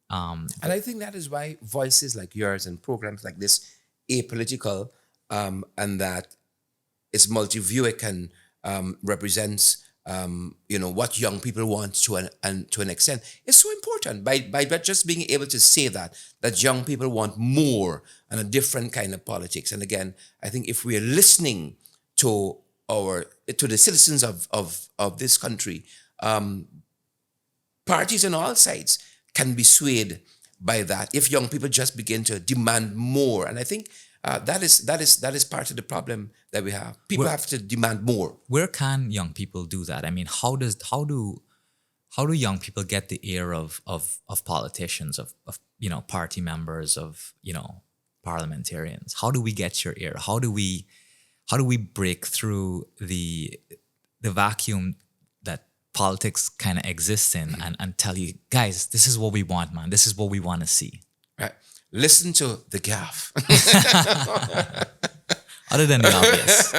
And I think that is why voices like yours and programs like this, apolitical, and that it's multi-viewic and represents what young people want to an extent, is so important. By just being able to say that young people want more and a different kind of politics. And again, I think if we are listening to the citizens of this country, parties on all sides can be swayed by that if young people just begin to demand more. And I think that is part of the problem that we have. People have to demand more. Where can young people do that? I mean, how do young people get the ear of politicians, of party members, of parliamentarians? How do we get your ear? How do we break through the vacuum that politics kind of exists in, and tell you, guys, this is what we want, man. This is what we want to see. Right. Listen to the Gyaff. Other than the obvious.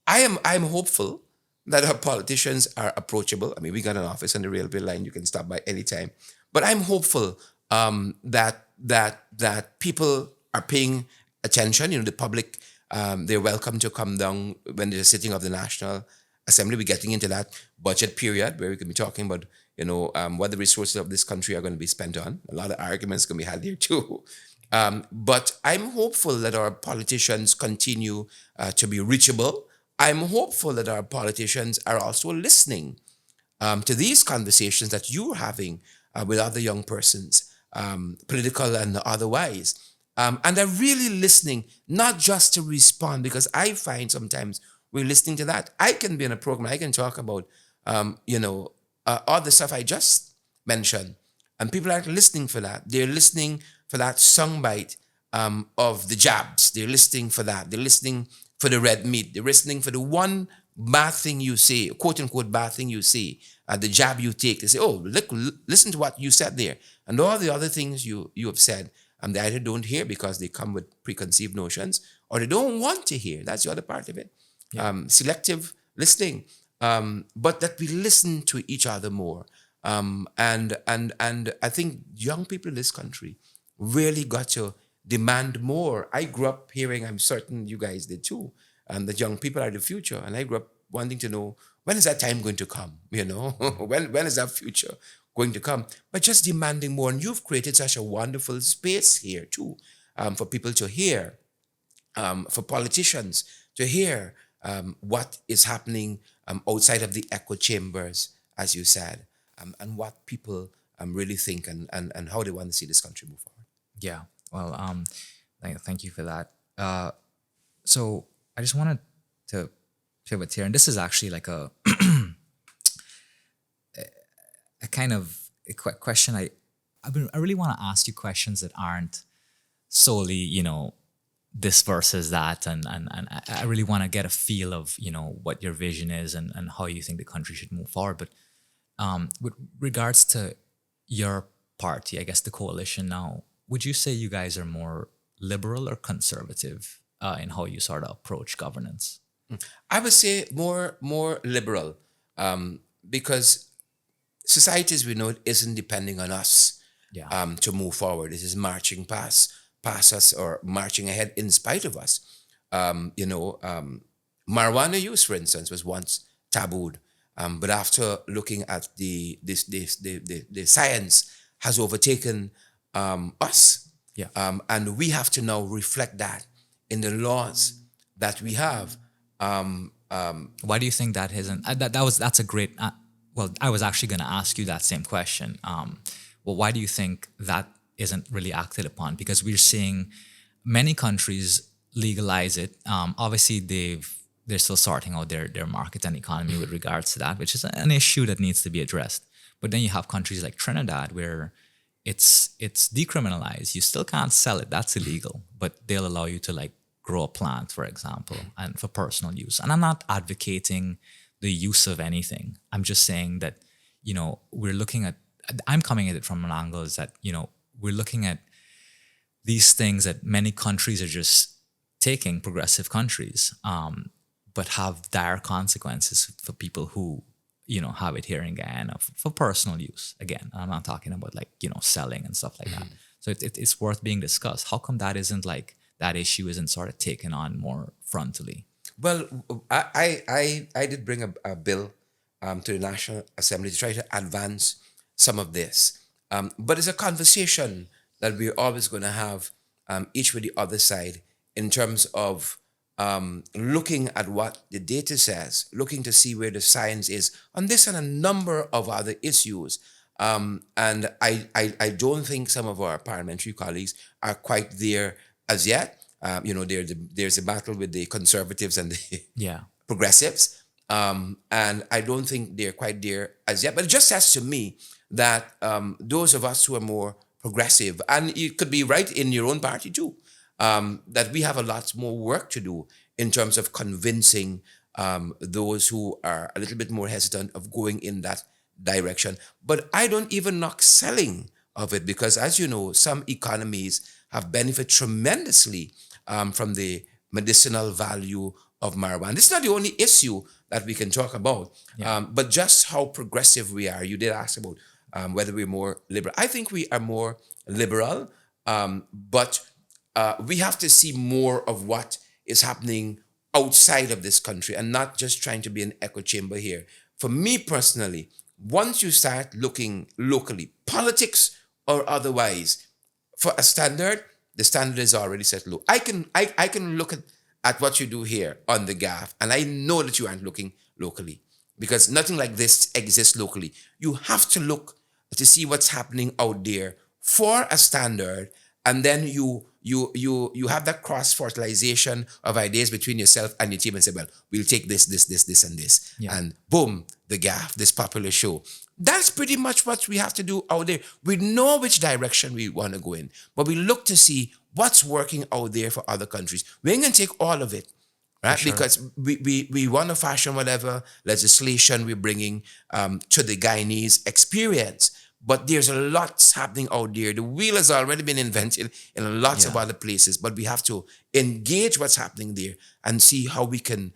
I'm hopeful that our politicians are approachable. I mean, we got an office on the railway line. You can stop by anytime. But I'm hopeful that people are paying attention. The public, they're welcome to come down when there's a sitting of the National Assembly. We're getting into that budget period where we can be talking about, what the resources of this country are going to be spent on. A lot of arguments going to be had here too. But I'm hopeful that our politicians continue to be reachable. I'm hopeful that our politicians are also listening to these conversations that you're having with other young persons, political and otherwise. And they're really listening, not just to respond, because I find sometimes we're listening to that. I can be in a program, I can talk about, all the stuff I just mentioned, and people aren't listening for that. They're listening for that soundbite of the jabs. They're listening for that. They're listening for the red meat. They're listening for the one bad thing you say, quote unquote bad thing you say, the jab you take. They say, oh, look, listen to what you said there. And all the other things you have said, they either don't hear because they come with preconceived notions, or they don't want to hear. That's the other part of it. Yeah. Selective listening. But that we listen to each other more. And I think young people in this country really got to demand more. I grew up hearing, I'm certain you guys did too, that young people are the future. And I grew up wanting to know, when is that time going to come? When is that future going to come? But just demanding more. And you've created such a wonderful space here too, for people to hear, for politicians to hear what is happening outside of the echo chambers, as you said, and what people really think and how they want to see this country move forward. Yeah. Well, thank you for that. So I just wanted to pivot here, and this is actually like a kind of a question. I really want to ask you questions that aren't solely, this versus that, and I really want to get a feel of, what your vision is and how you think the country should move forward. But with regards to your party, I guess the coalition now, would you say you guys are more liberal or conservative in how you sort of approach governance? I would say more liberal, because society as we know it isn't depending on us to move forward. It is marching past us or marching ahead in spite of us. Marijuana use, for instance, was once tabooed. But after looking at the science has overtaken us, Yeah. and we have to now reflect that in the laws that we have. Why do you think that isn't? That's a great. Well, I was actually going to ask you that same question. Well, why do you think that isn't really acted upon? Because we're seeing many countries legalize it. Obviously, they're still sorting out their market and economy with regards to that, which is an issue that needs to be addressed. But then you have countries like Trinidad where it's decriminalized. You still can't sell it. That's illegal. But they'll allow you to like grow a plant, for example, and for personal use. And I'm not advocating the use of anything. I'm just saying that, we're looking at, I'm coming at it from an angle is that, we're looking at these things that many countries are just taking, progressive countries, but have dire consequences for people who, have it here in Guyana for personal use. Again, I'm not talking about like, selling and stuff like that. So it's worth being discussed. How come that isn't like, that issue isn't sort of taken on more frontally? Well, I did bring a bill to the National Assembly to try to advance some of this. But it's a conversation that we're always going to have, each with the other side, in terms of looking at what the data says, looking to see where the science is on this and a number of other issues. And I don't think some of our parliamentary colleagues are quite there as yet. There's a battle with the conservatives and the Yeah. progressives. And I don't think they're quite there as yet. But it just says to me that those of us who are more progressive, and you could be right in your own party too, that we have a lot more work to do in terms of convincing those who are a little bit more hesitant of going in that direction. But I don't even knock selling of it because, as you know, some economies have benefited tremendously from the medicinal value of marijuana. This is not the only issue that we can talk about, but just how progressive we are. You did ask about whether we're more liberal. I think we are more liberal, but we have to see more of what is happening outside of this country and not just trying to be an echo chamber here. For me personally, once you start looking locally, politics or otherwise, for a standard, the standard is already set low. I can look at what you do here on the Gyaff, and I know that you aren't looking locally because nothing like this exists locally. You have to look to see what's happening out there for a standard, and then you have that cross fertilization of ideas between yourself and your team and say, well, we'll take this, and this, and boom, the Gyaff, this popular show. That's pretty much what we have to do out there. We know which direction we want to go in, but we look to see what's working out there for other countries. We ain't going to take all of it, right? Sure. Because we want to fashion whatever legislation we're bringing to the Guyanese experience. But there's a lot happening out there. The wheel has already been invented in lots of other places, but we have to engage what's happening there and see how we can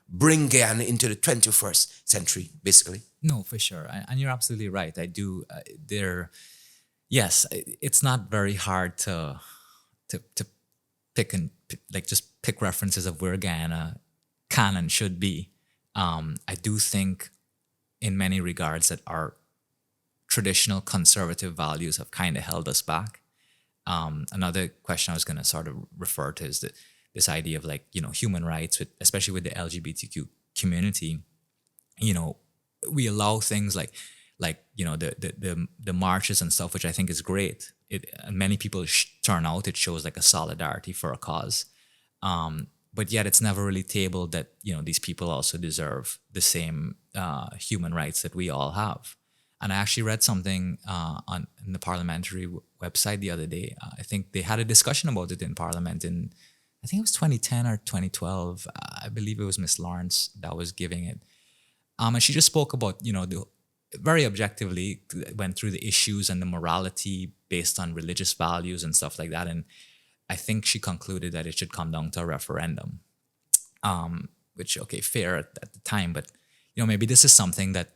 bring Guyana into the 21st century, basically. No, for sure. And you're absolutely right. I do. Yes, it's not very hard to pick and like just pick references of where Guyana can and should be. I do think in many regards that our traditional conservative values have kind of held us back. Another question I was going to sort of refer to is that this idea of like, human rights, especially with the LGBTQ community, we allow things like the marches and stuff, which I think is great. And many people turn out. It shows like a solidarity for a cause. But yet it's never really tabled that, these people also deserve the same human rights that we all have. And I actually read something on the parliamentary website the other day. I think they had a discussion about it in Parliament in, I think it was 2010 or 2012. I believe it was Miss Lawrence that was giving it. And she just spoke about, very objectively went through the issues and the morality based on religious values and stuff like that. And I think she concluded that it should come down to a referendum, which, okay, fair at the time. But, maybe this is something that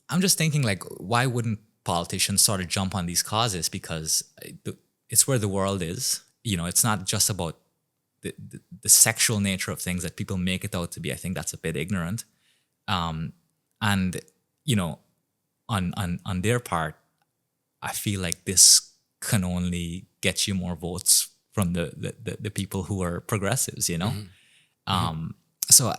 I'm just thinking, like, why wouldn't politicians sort of jump on these causes? Because it's where the world is. It's not just about the sexual nature of things that people make it out to be. I think that's a bit ignorant. And on their part, I feel like this can only get you more votes from the people who are progressives, So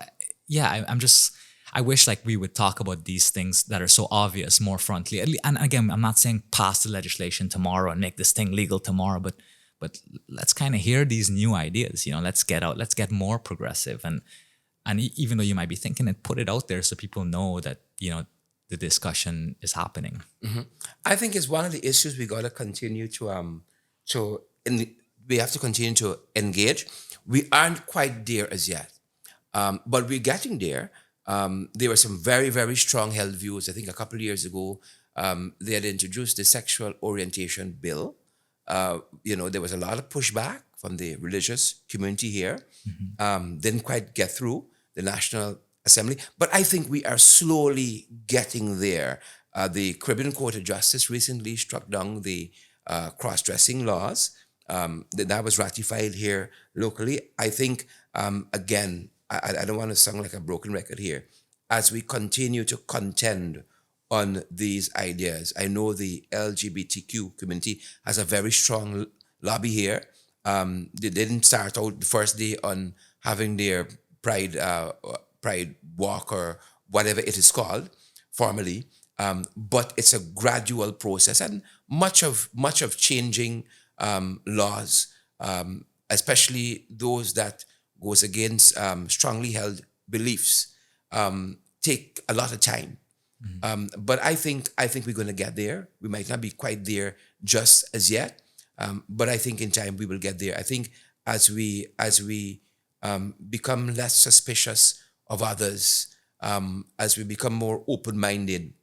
I'm just, I wish like we would talk about these things that are so obvious more frontally. And again, I'm not saying pass the legislation tomorrow and make this thing legal tomorrow, but let's kind of hear these new ideas. Let's get more progressive, and even though you might be thinking it, put it out there so people know that the discussion is happening. I think it's one of the issues we got to continue we have to continue to engage. We aren't quite there as yet, but we're getting there. There were some very, very strong held views. I think a couple of years ago, they had introduced the sexual orientation bill. There was a lot of pushback from the religious community here. Didn't quite get through the National Assembly, but I think we are slowly getting there. The Caribbean Court of Justice recently struck down the cross-dressing laws. That was ratified here locally. I think, again, I don't want to sound like a broken record here. As we continue to contend on these ideas, I know the LGBTQ community has a very strong lobby here. They didn't start out the first day on having their pride walk or whatever it is called formally, but it's a gradual process, and much of changing laws, especially those that goes against strongly held beliefs, take a lot of time. But I think we're going to get there. We might not be quite there just as yet, but I think in time we will get there. I think as we become less suspicious of others, as we become more open-minded,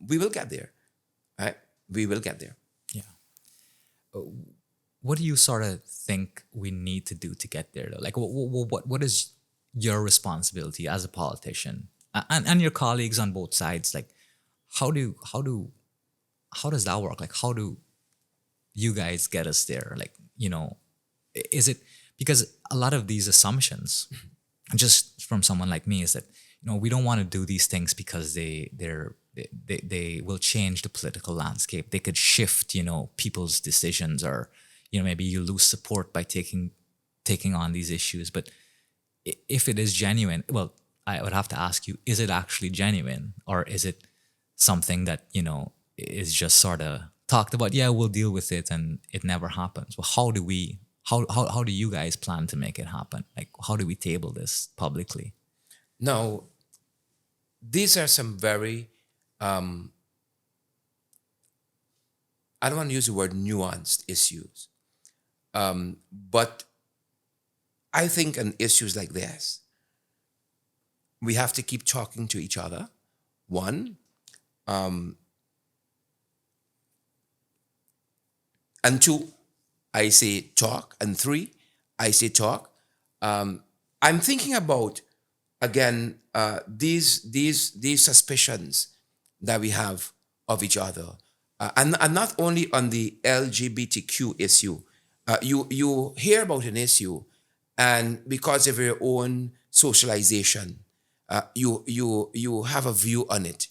we will get there. Right? We will get there. Yeah. What do you sort of think we need to do to get there, though? Like, what is your responsibility as a politician and your colleagues on both sides? Like, how does that work? Like, how do you guys get us there? Like, is it because a lot of these assumptions, just from someone like me, is that we don't want to do these things because they will change the political landscape. They could shift people's decisions, or maybe you lose support by taking on these issues. But if it is genuine, well, I would have to ask you: is it actually genuine, or is it something that is just sort of talked about? Yeah, we'll deal with it, and it never happens. Well, how do you guys plan to make it happen? Like, how do we table this publicly? Now, these are some very I don't want to use the word nuanced issues. But I think on issues like this, we have to keep talking to each other. One, and two, I say talk, and three, I say talk. I'm thinking about again these suspicions that we have of each other, and not only on the LGBTQ issue. You hear about an issue, and because of your own socialization, you have a view on it.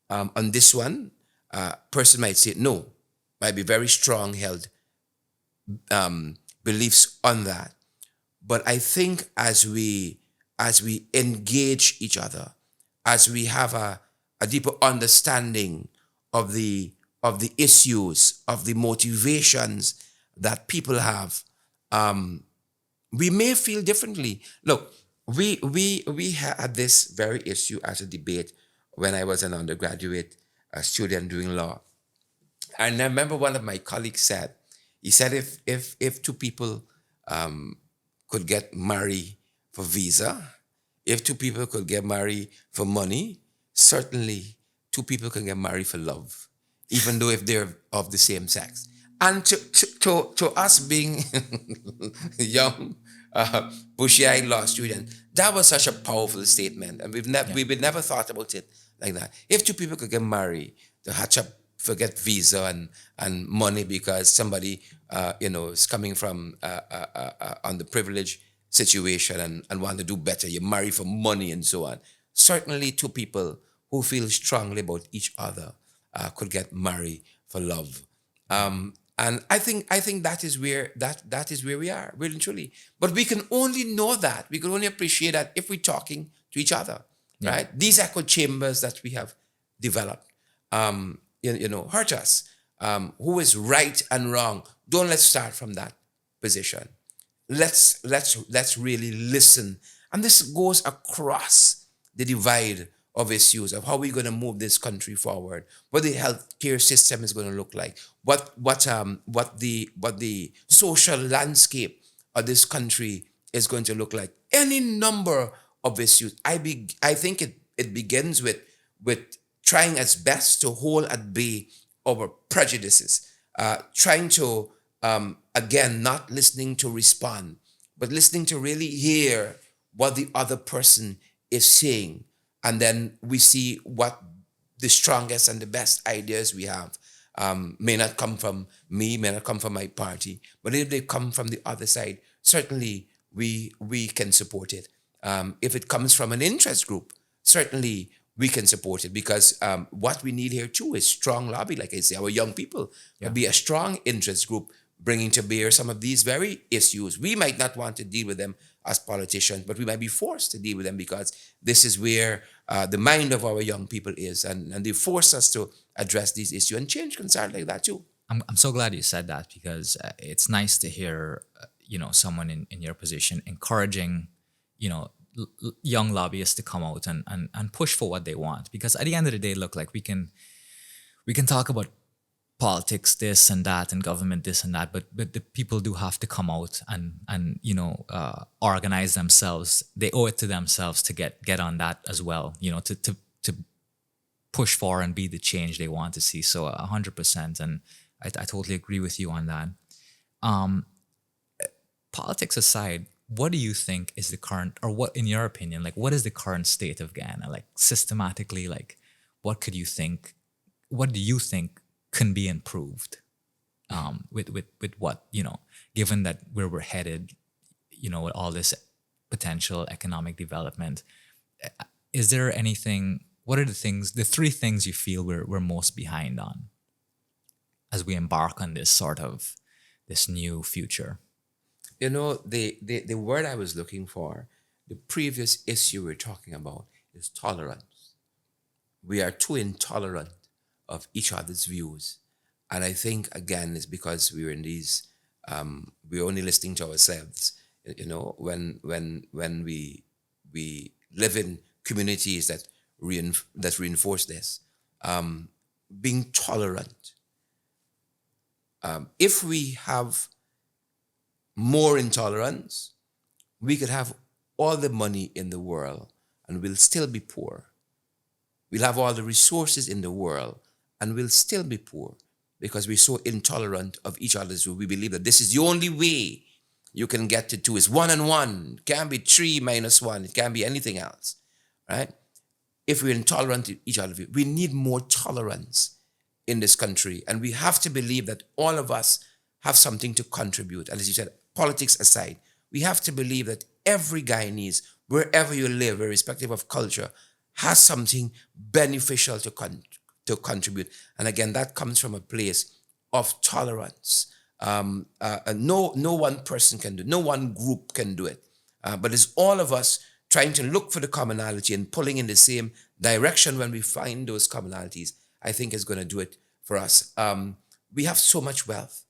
On this one, person might say no, might be very strong held beliefs on that. But I think as we engage each other, as we have a deeper understanding of the issues, of the motivations that people have, we may feel differently. Look, we had this very issue as a debate when I was an undergraduate student doing law. And I remember one of my colleagues said, he said if two people could get married for visa, if two people could get married for money, certainly two people can get married for love, even though if they're of the same sex. And to us being young, bushy-eyed law students, that was such a powerful statement, and we've never thought about it like that. If two people could get married to hatch up, forget visa and money because somebody is coming from underprivileged situation and want to do better, you marry for money and so on. certainly two people who feel strongly about each other could get married for love. And I think that is where we are, really and truly. But we can only know that, we can only appreciate that if we're talking to each other, Yeah. right? These echo chambers that we have developed, hurt us. Who is right and wrong? Don't let's start from that position. Let's really listen, and this goes across the divide of issues of how we're going to move this country forward, what the healthcare system is going to look like, what the social landscape of this country is going to look like. Any number of issues. I think it begins with trying its best to hold at bay our prejudices, trying to again, not listening to respond, but listening to really hear what the other person is saying. And then we see what the strongest and the best ideas we have may not come from me, may not come from my party, but if they come from the other side, certainly we can support it. If it comes from an interest group, certainly we can support it, because what we need here too is strong lobby. Like I say, our young people will be a strong interest group bringing to bear some of these very issues. We might not want to deal with them as politicians, but we might be forced to deal with them because this is where the mind of our young people is, and they force us to address these issues, and change can start like that too. I'm so glad you said that, because it's nice to hear, someone in your position encouraging, young lobbyists to come out and push for what they want. Because at the end of the day, look, like we can talk about politics this and that and government this and that, but the people do have to come out and organize themselves. They owe it to themselves to get on that as well, to push for and be the change they want to see. So 100%, and I totally agree with you on that. Politics aside, what do you think is the current, or what, in your opinion, like what is the current state of Ghana? Like systematically, like what do you think can be improved with what, given that where we're headed, with all this potential economic development? Is there anything, what are the three things you feel we're most behind on as we embark on this new future? The word I was looking for, the previous issue we're talking about, is tolerance. We are too intolerant of each other's views. And I think, again, it's because we're in these, we're only listening to ourselves. When we live in communities that reinforce this, being tolerant. If we have more intolerance, we could have all the money in the world and we'll still be poor. We'll have all the resources in the world and we'll still be poor, because we're so intolerant of each other's view. We believe that this is the only way you can get to two. It's 1 and 1. It can't be 3 minus 1. It can't be anything else, right? If we're intolerant of each other's view, we need more tolerance in this country. And we have to believe that all of us have something to contribute. And as you said, politics aside, we have to believe that every Guyanese, wherever you live, irrespective of culture, has something beneficial to contribute. And again, that comes from a place of tolerance. No one person can do it. No one group can do it. But it's all of us trying to look for the commonality and pulling in the same direction when we find those commonalities, I think is going to do it for us. We have so much wealth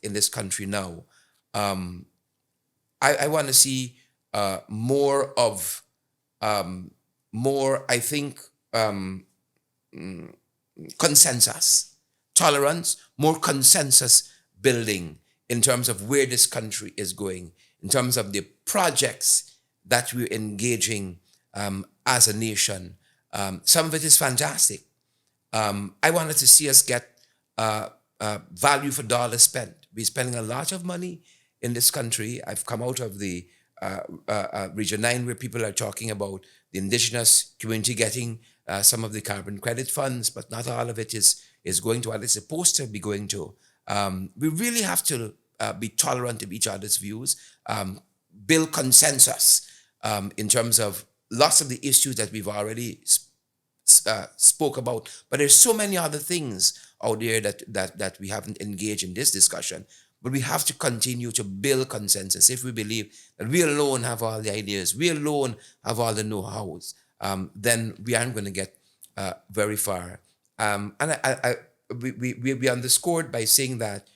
in this country now. I want to see more, I think, consensus, tolerance, more consensus building in terms of where this country is going, in terms of the projects that we're engaging as a nation. Some of it is fantastic. I wanted to see us get value for dollars spent. We're spending a lot of money in this country. I've come out of the Region 9 where people are talking about the indigenous community getting some of the carbon credit funds, but not all of it is going to what it's supposed to be going to. We really have to be tolerant of each other's views, build consensus in terms of lots of the issues that we've already spoke about, but there's so many other things out there that we haven't engaged in this discussion. But we have to continue to build consensus. If we believe that we alone have all the ideas, we alone have all the know-hows, then we aren't going to get very far. We underscored by saying that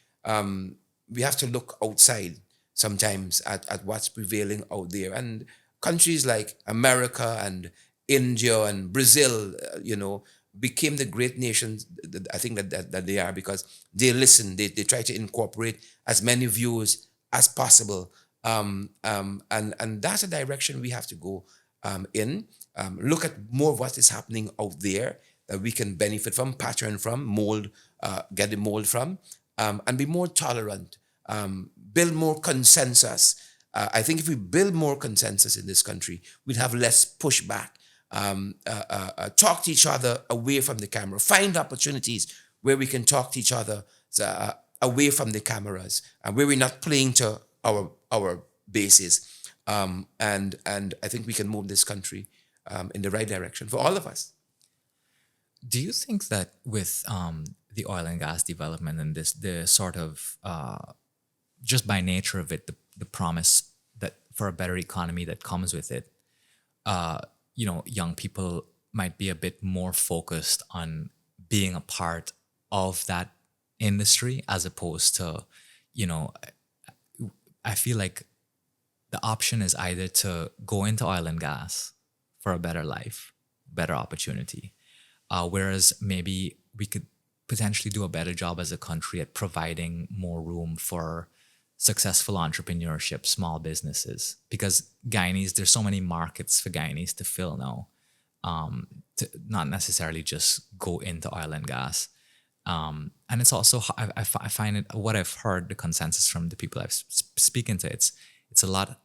we have to look outside sometimes at what's prevailing out there. And countries like America and India and Brazil, became the great nations I think that they are, because they listen, they try to incorporate as many views as possible. And that's a direction we have to go in. Look at more of what is happening out there that we can benefit from, pattern from, mold, get the mold from, and be more tolerant, build more consensus. I think if we build more consensus in this country, we'd have less pushback. Talk to each other away from the camera. Find opportunities where we can talk to each other away from the cameras, and where we're not playing to our bases. And I think we can move this country in the right direction for all of us. Do you think that with the oil and gas development and the sort of just by nature of it, the promise that for a better economy that comes with it, young people might be a bit more focused on being a part of that industry as opposed to, I feel like the option is either to go into oil and gas for a better life, better opportunity, whereas maybe we could potentially do a better job as a country at providing more room for successful entrepreneurship, small businesses, because Guyanese, there's so many markets for Guyanese to fill now, to not necessarily just go into oil and gas. And it's also, I find it, what I've heard, the consensus from the people I've speaking to, it's a lot,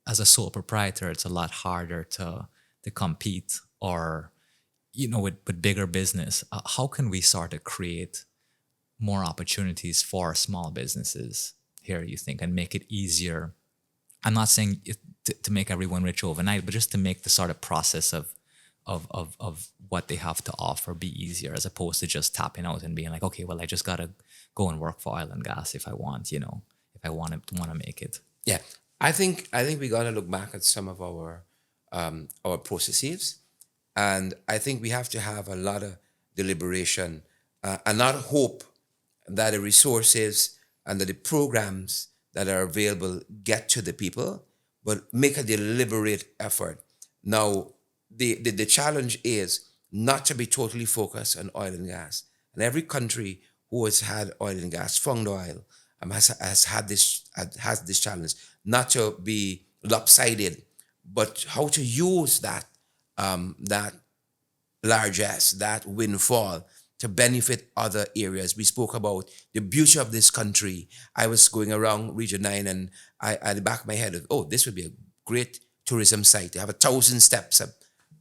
as a sole proprietor, it's a lot harder to compete or, with bigger business. How can we sort of create more opportunities for small businesses here, you think, and make it easier? I'm not saying to make everyone rich overnight, but just to make the sort of process of what they have to offer be easier, as opposed to just tapping out and being like, okay, well, I just gotta go and work for oil and gas if I want, if I want to make it. Yeah, I think we gotta look back at some of our processes, and I think we have to have a lot of deliberation and not hope that the resources and that the programs that are available get to the people, but make a deliberate effort. Now, the challenge is not to be totally focused on oil and gas. And every country who has had oil and gas, found oil, has had this challenge, not to be lopsided, but how to use that largesse, that windfall, to benefit other areas. We spoke about the beauty of this country. I was going around Region 9, and at the back of my head, this would be a great tourism site. They have 1,000 steps up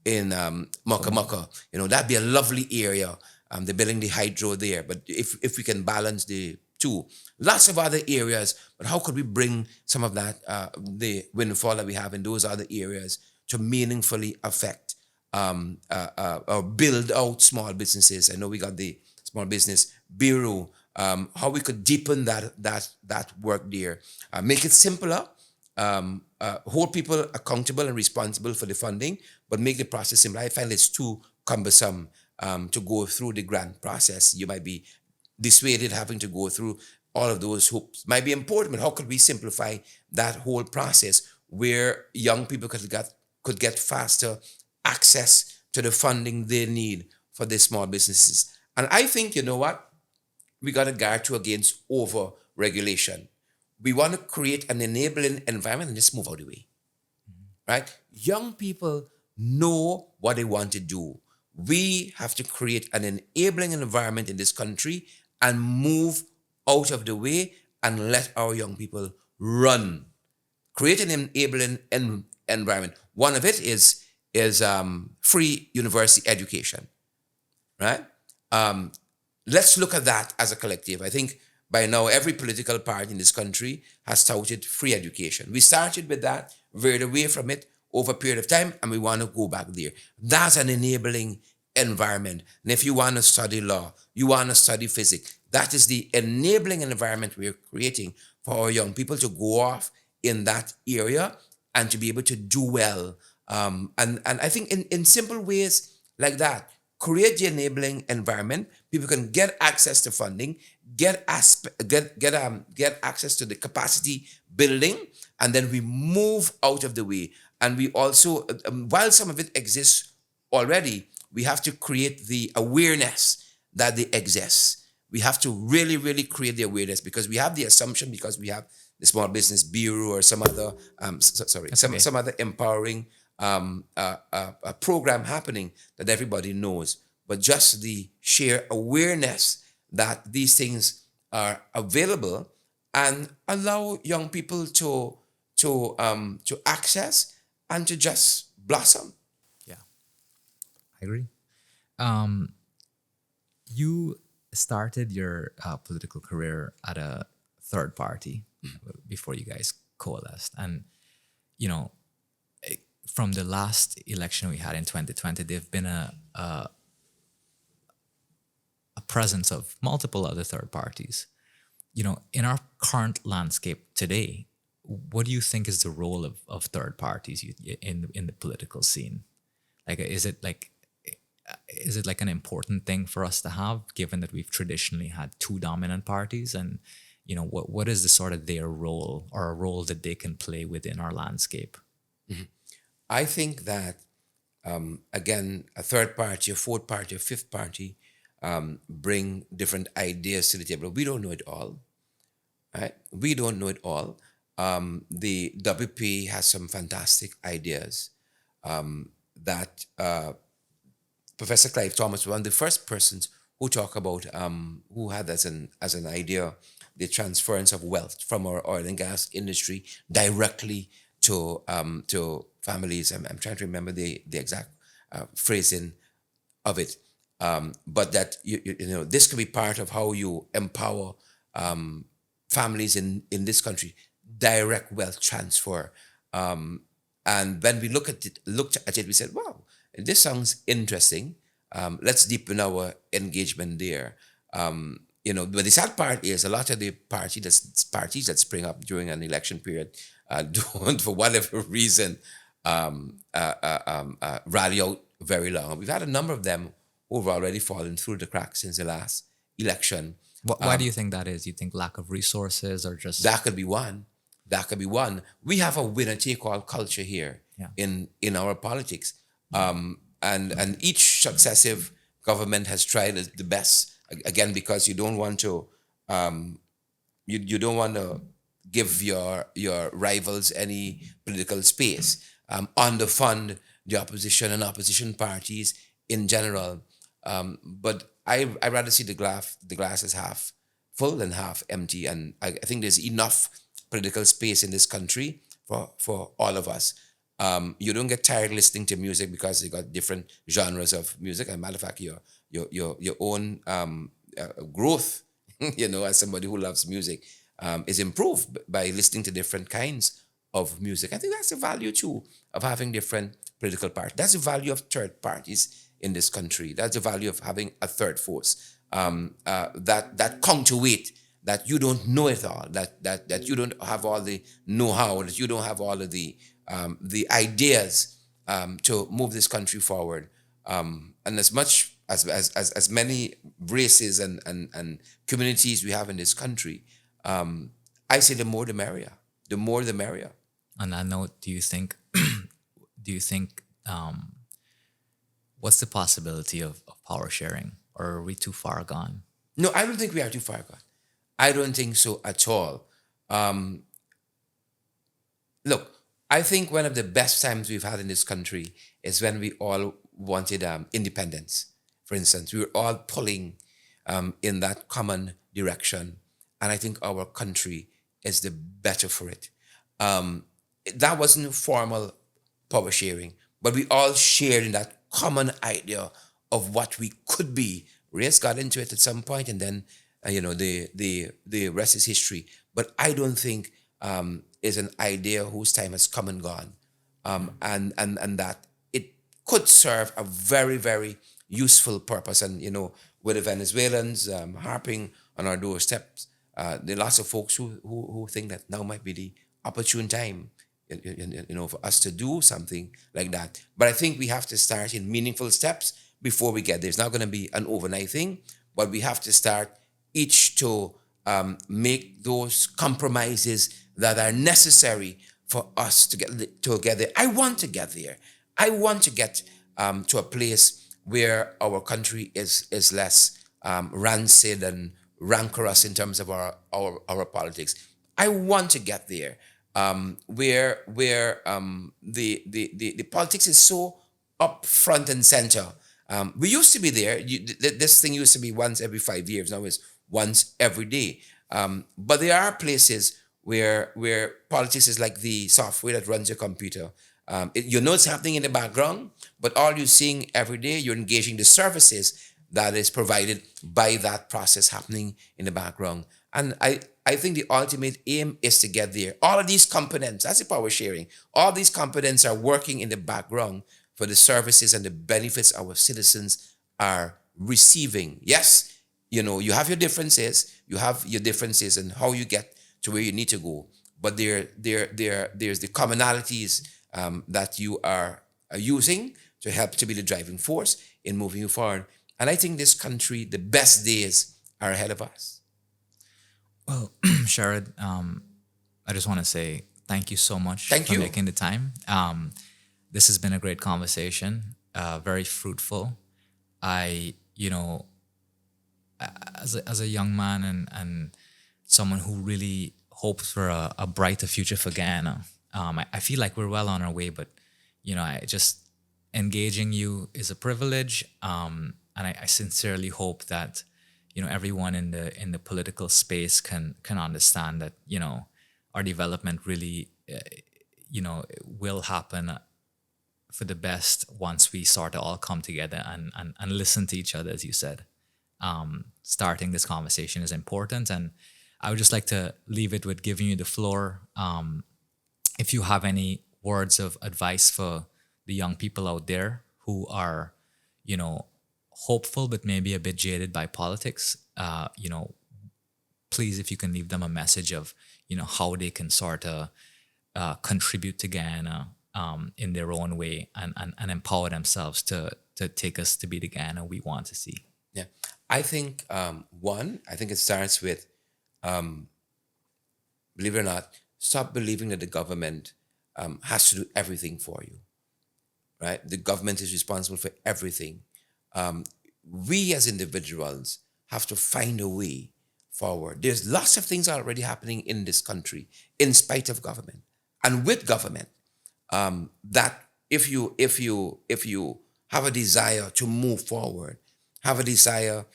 in Mucka Mucka. That'd be a lovely area. They're building the hydro there. But if we can balance the two, lots of other areas, but how could we bring some of that, the windfall that we have in those other areas, to meaningfully affect or build out small businesses? I know we got the Small Business Bureau. How we could deepen that work there, make it simpler, hold people accountable and responsible for the funding, but make the process simpler. I find it's too cumbersome to go through the grant process. You might be dissuaded having to go through all of those hoops. Might be important, but how could we simplify that whole process where young people could get faster access to the funding they need for their small businesses? And I think, we got to guard against over regulation. We want to create an enabling environment and just move out of the way, right? Young people know what they want to do. We have to create an enabling environment in this country and move out of the way and let our young people run. Create an enabling environment. One of it is free university education, right? Let's look at that as a collective. I think by now every political party in this country has touted free education. We started with that, veered away from it, over a period of time, and we want to go back there. That's an enabling environment. And if you want to study law, you want to study physics, that is the enabling environment we're creating for our young people to go off in that area and to be able to do well. And I think in simple ways like that, create the enabling environment. People can get access to funding, get access to the capacity building, and then we move out of the way. And we also, while some of it exists already, we have to create the awareness that they exist. We have to really, really create the awareness, because we have the assumption, because we have the Small Business Bureau or some other, some other empowering a program happening, that everybody knows. But just the sheer awareness that these things are available, and allow young people to access and to just blossom. Yeah, I agree. You started your political career at a third party before you guys coalesced, and you know, from the last election we had in 2020, there've been a presence of multiple other third parties. You know, in our current landscape today, what do you think is the role of third parties in the political scene? Like, is it like an important thing for us to have, given that we've traditionally had two dominant parties? And you know, what is the sort of their role, or a role that they can play within our landscape? I think that, again, a third party, a fourth party, a fifth party bring different ideas to the table. We don't know it all, right? We don't know it all. The WP has some fantastic ideas that Professor Clive Thomas was one of the first persons who talk about, who had as an idea, the transference of wealth from our oil and gas industry directly to families. I'm trying to remember the exact phrasing of it, but that you know, this could be part of how you empower families in this country. Direct wealth transfer, and when we looked at it, we said, "Wow, this sounds interesting. Let's deepen our engagement there." You know, but the sad part is, a lot of the parties that spring up during an election period don't, for whatever reason, rally out very long. We've had a number of them who've already fallen through the cracks since the last election. Why do you think that is? You think lack of resources, or just That could be one. That could be one. We have a winner take all culture here in our politics, and each successive government has tried the best, again, because you don't want to you don't want to give your rivals any political space, underfund the opposition and opposition parties in general. But I rather see the glass as half full than half empty, and I think there's enough political space in this country for all of us. You don't get tired listening to music because they got different genres of music. As a matter of fact, your own growth, you know, as somebody who loves music, is improved by listening to different kinds of music. I think that's the value too of having different political parties. That's the value of third parties in this country. That's the value of having a third force, that counterweight, that you don't know it all, that you don't have all the know-how, that you don't have all of the ideas to move this country forward. And as much as many races and communities we have in this country, I say the more the merrier. The more the merrier. On that note, do you think what's the possibility of power sharing, or are we too far gone? No, I don't think we are too far gone. I don't think so at all. Look, I think one of the best times we've had in this country is when we all wanted independence. For instance, we were all pulling in that common direction, and I think our country is the better for it. That wasn't formal power sharing, but we all shared in that common idea of what we could be. Race got into it at some point, and then the rest is history. But I don't think is an idea whose time has come and gone. and that it could serve a very, very useful purpose. And, with the Venezuelans harping on our doorsteps, there are lots of folks who think that now might be the opportune time, for us to do something like that. But I think we have to start in meaningful steps before we get there. It's not going to be an overnight thing, but we have to start each to make those compromises that are necessary for us to get there. I want to get there. I want to get to a place where our country is less rancid and rancorous in terms of our politics. I want to get there, where the politics is so up front and center. We used to be there. This thing used to be once every 5 years. Now it's once every day. But there are places where politics is like the software that runs your computer. It's happening in the background, but all you're seeing every day, you're engaging the services that is provided by that process happening in the background. And I think the ultimate aim is to get there. All of these components, that's the power sharing, all these components are working in the background for the services and the benefits our citizens are receiving. Yes, you have your differences, and how you get to where you need to go. But there's the commonalities that you are using to help to be the driving force in moving you forward. And I think this country, the best days are ahead of us. Well, Sherod, I just want to say thank you so much Thank for you. making the time. This has been a great conversation, very fruitful. I, as a young man and someone who really hopes for a brighter future for Guyana, I feel like we're well on our way, but, I just engaging you is a privilege. And I sincerely hope that, everyone in the political space can understand that, our development really, will happen for the best once we start to all come together and listen to each other, as you said. Starting this conversation is important. And I would just like to leave it with giving you the floor. If you have any words of advice for the young people out there who are, hopeful but maybe a bit jaded by politics, please, if you can leave them a message of, how they can sort of contribute to Guyana in their own way and empower themselves to take us to be the Guyana we want to see. Yeah. I think, I think it starts with, believe it or not, stop believing that the government has to do everything for you, right? The government is responsible for everything. We as individuals have to find a way forward. There's lots of things already happening in this country in spite of government and with government. That if you have a desire to move forward, have a desire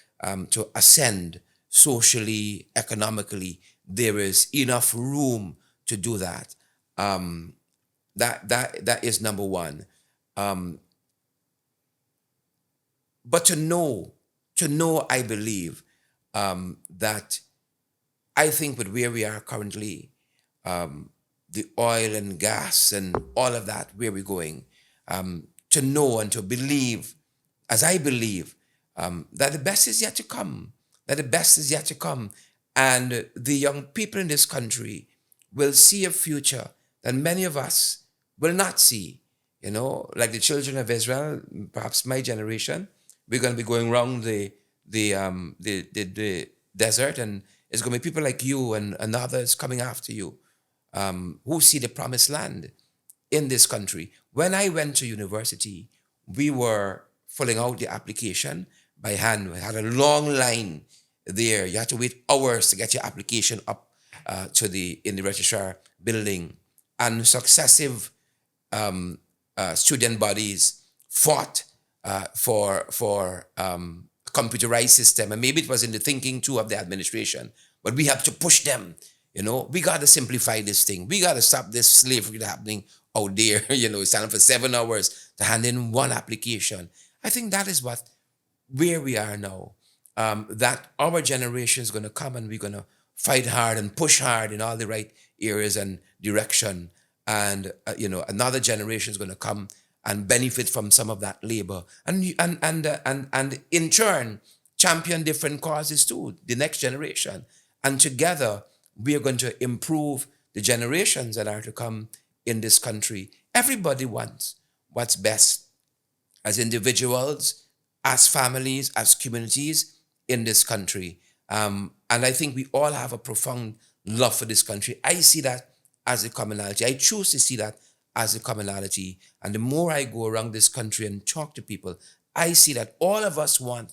to ascend socially, economically, there is enough room to do that. That is number one. But to know, I believe that I think with where we are currently, the oil and gas and all of that, where we're going, to know and to believe, as I believe, that the best is yet to come, And the young people in this country will see a future that many of us will not see. Like the children of Israel, perhaps my generation, we're going to be going around the desert, and it's going to be people like you and others coming after you, who see the promised land in this country. When I went to university, we were filling out the application by hand. We had a long line there. You had to wait hours to get your application up in the registrar building, and successive student bodies fought for computerized system, and maybe it was in the thinking too of the administration. But we have to push them. We got to simplify this thing. We got to stop this slavery that's happening out there. Standing for 7 hours to hand in one application. I think that is where we are now. That our generation is going to come, and we're going to fight hard and push hard in all the right areas and direction. and another generation is going to come and benefit from some of that labor, and in turn champion different causes too, the next generation, and together we are going to improve the generations that are to come in this country. Everybody wants what's best as individuals, as families, as communities in this country. And I think we all have a profound love for this country. I see that as a commonality. I choose to see that as a commonality. And the more I go around this country and talk to people, I see that all of us want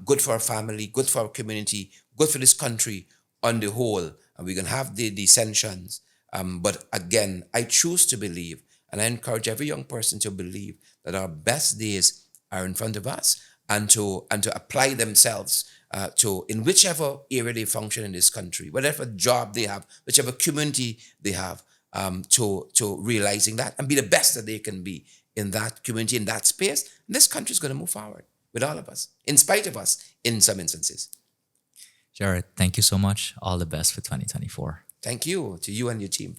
good for our family, good for our community, good for this country on the whole. And we can have the dissensions. But again, I choose to believe, and I encourage every young person to believe that our best days are in front of us, and to apply themselves to in whichever area they function in this country, whatever job they have, whichever community they have, to realizing that and be the best that they can be in that community, in that space. And this country is going to move forward with all of us, in spite of us in some instances. Jared, thank you so much. All the best for 2024. Thank you to you and your team.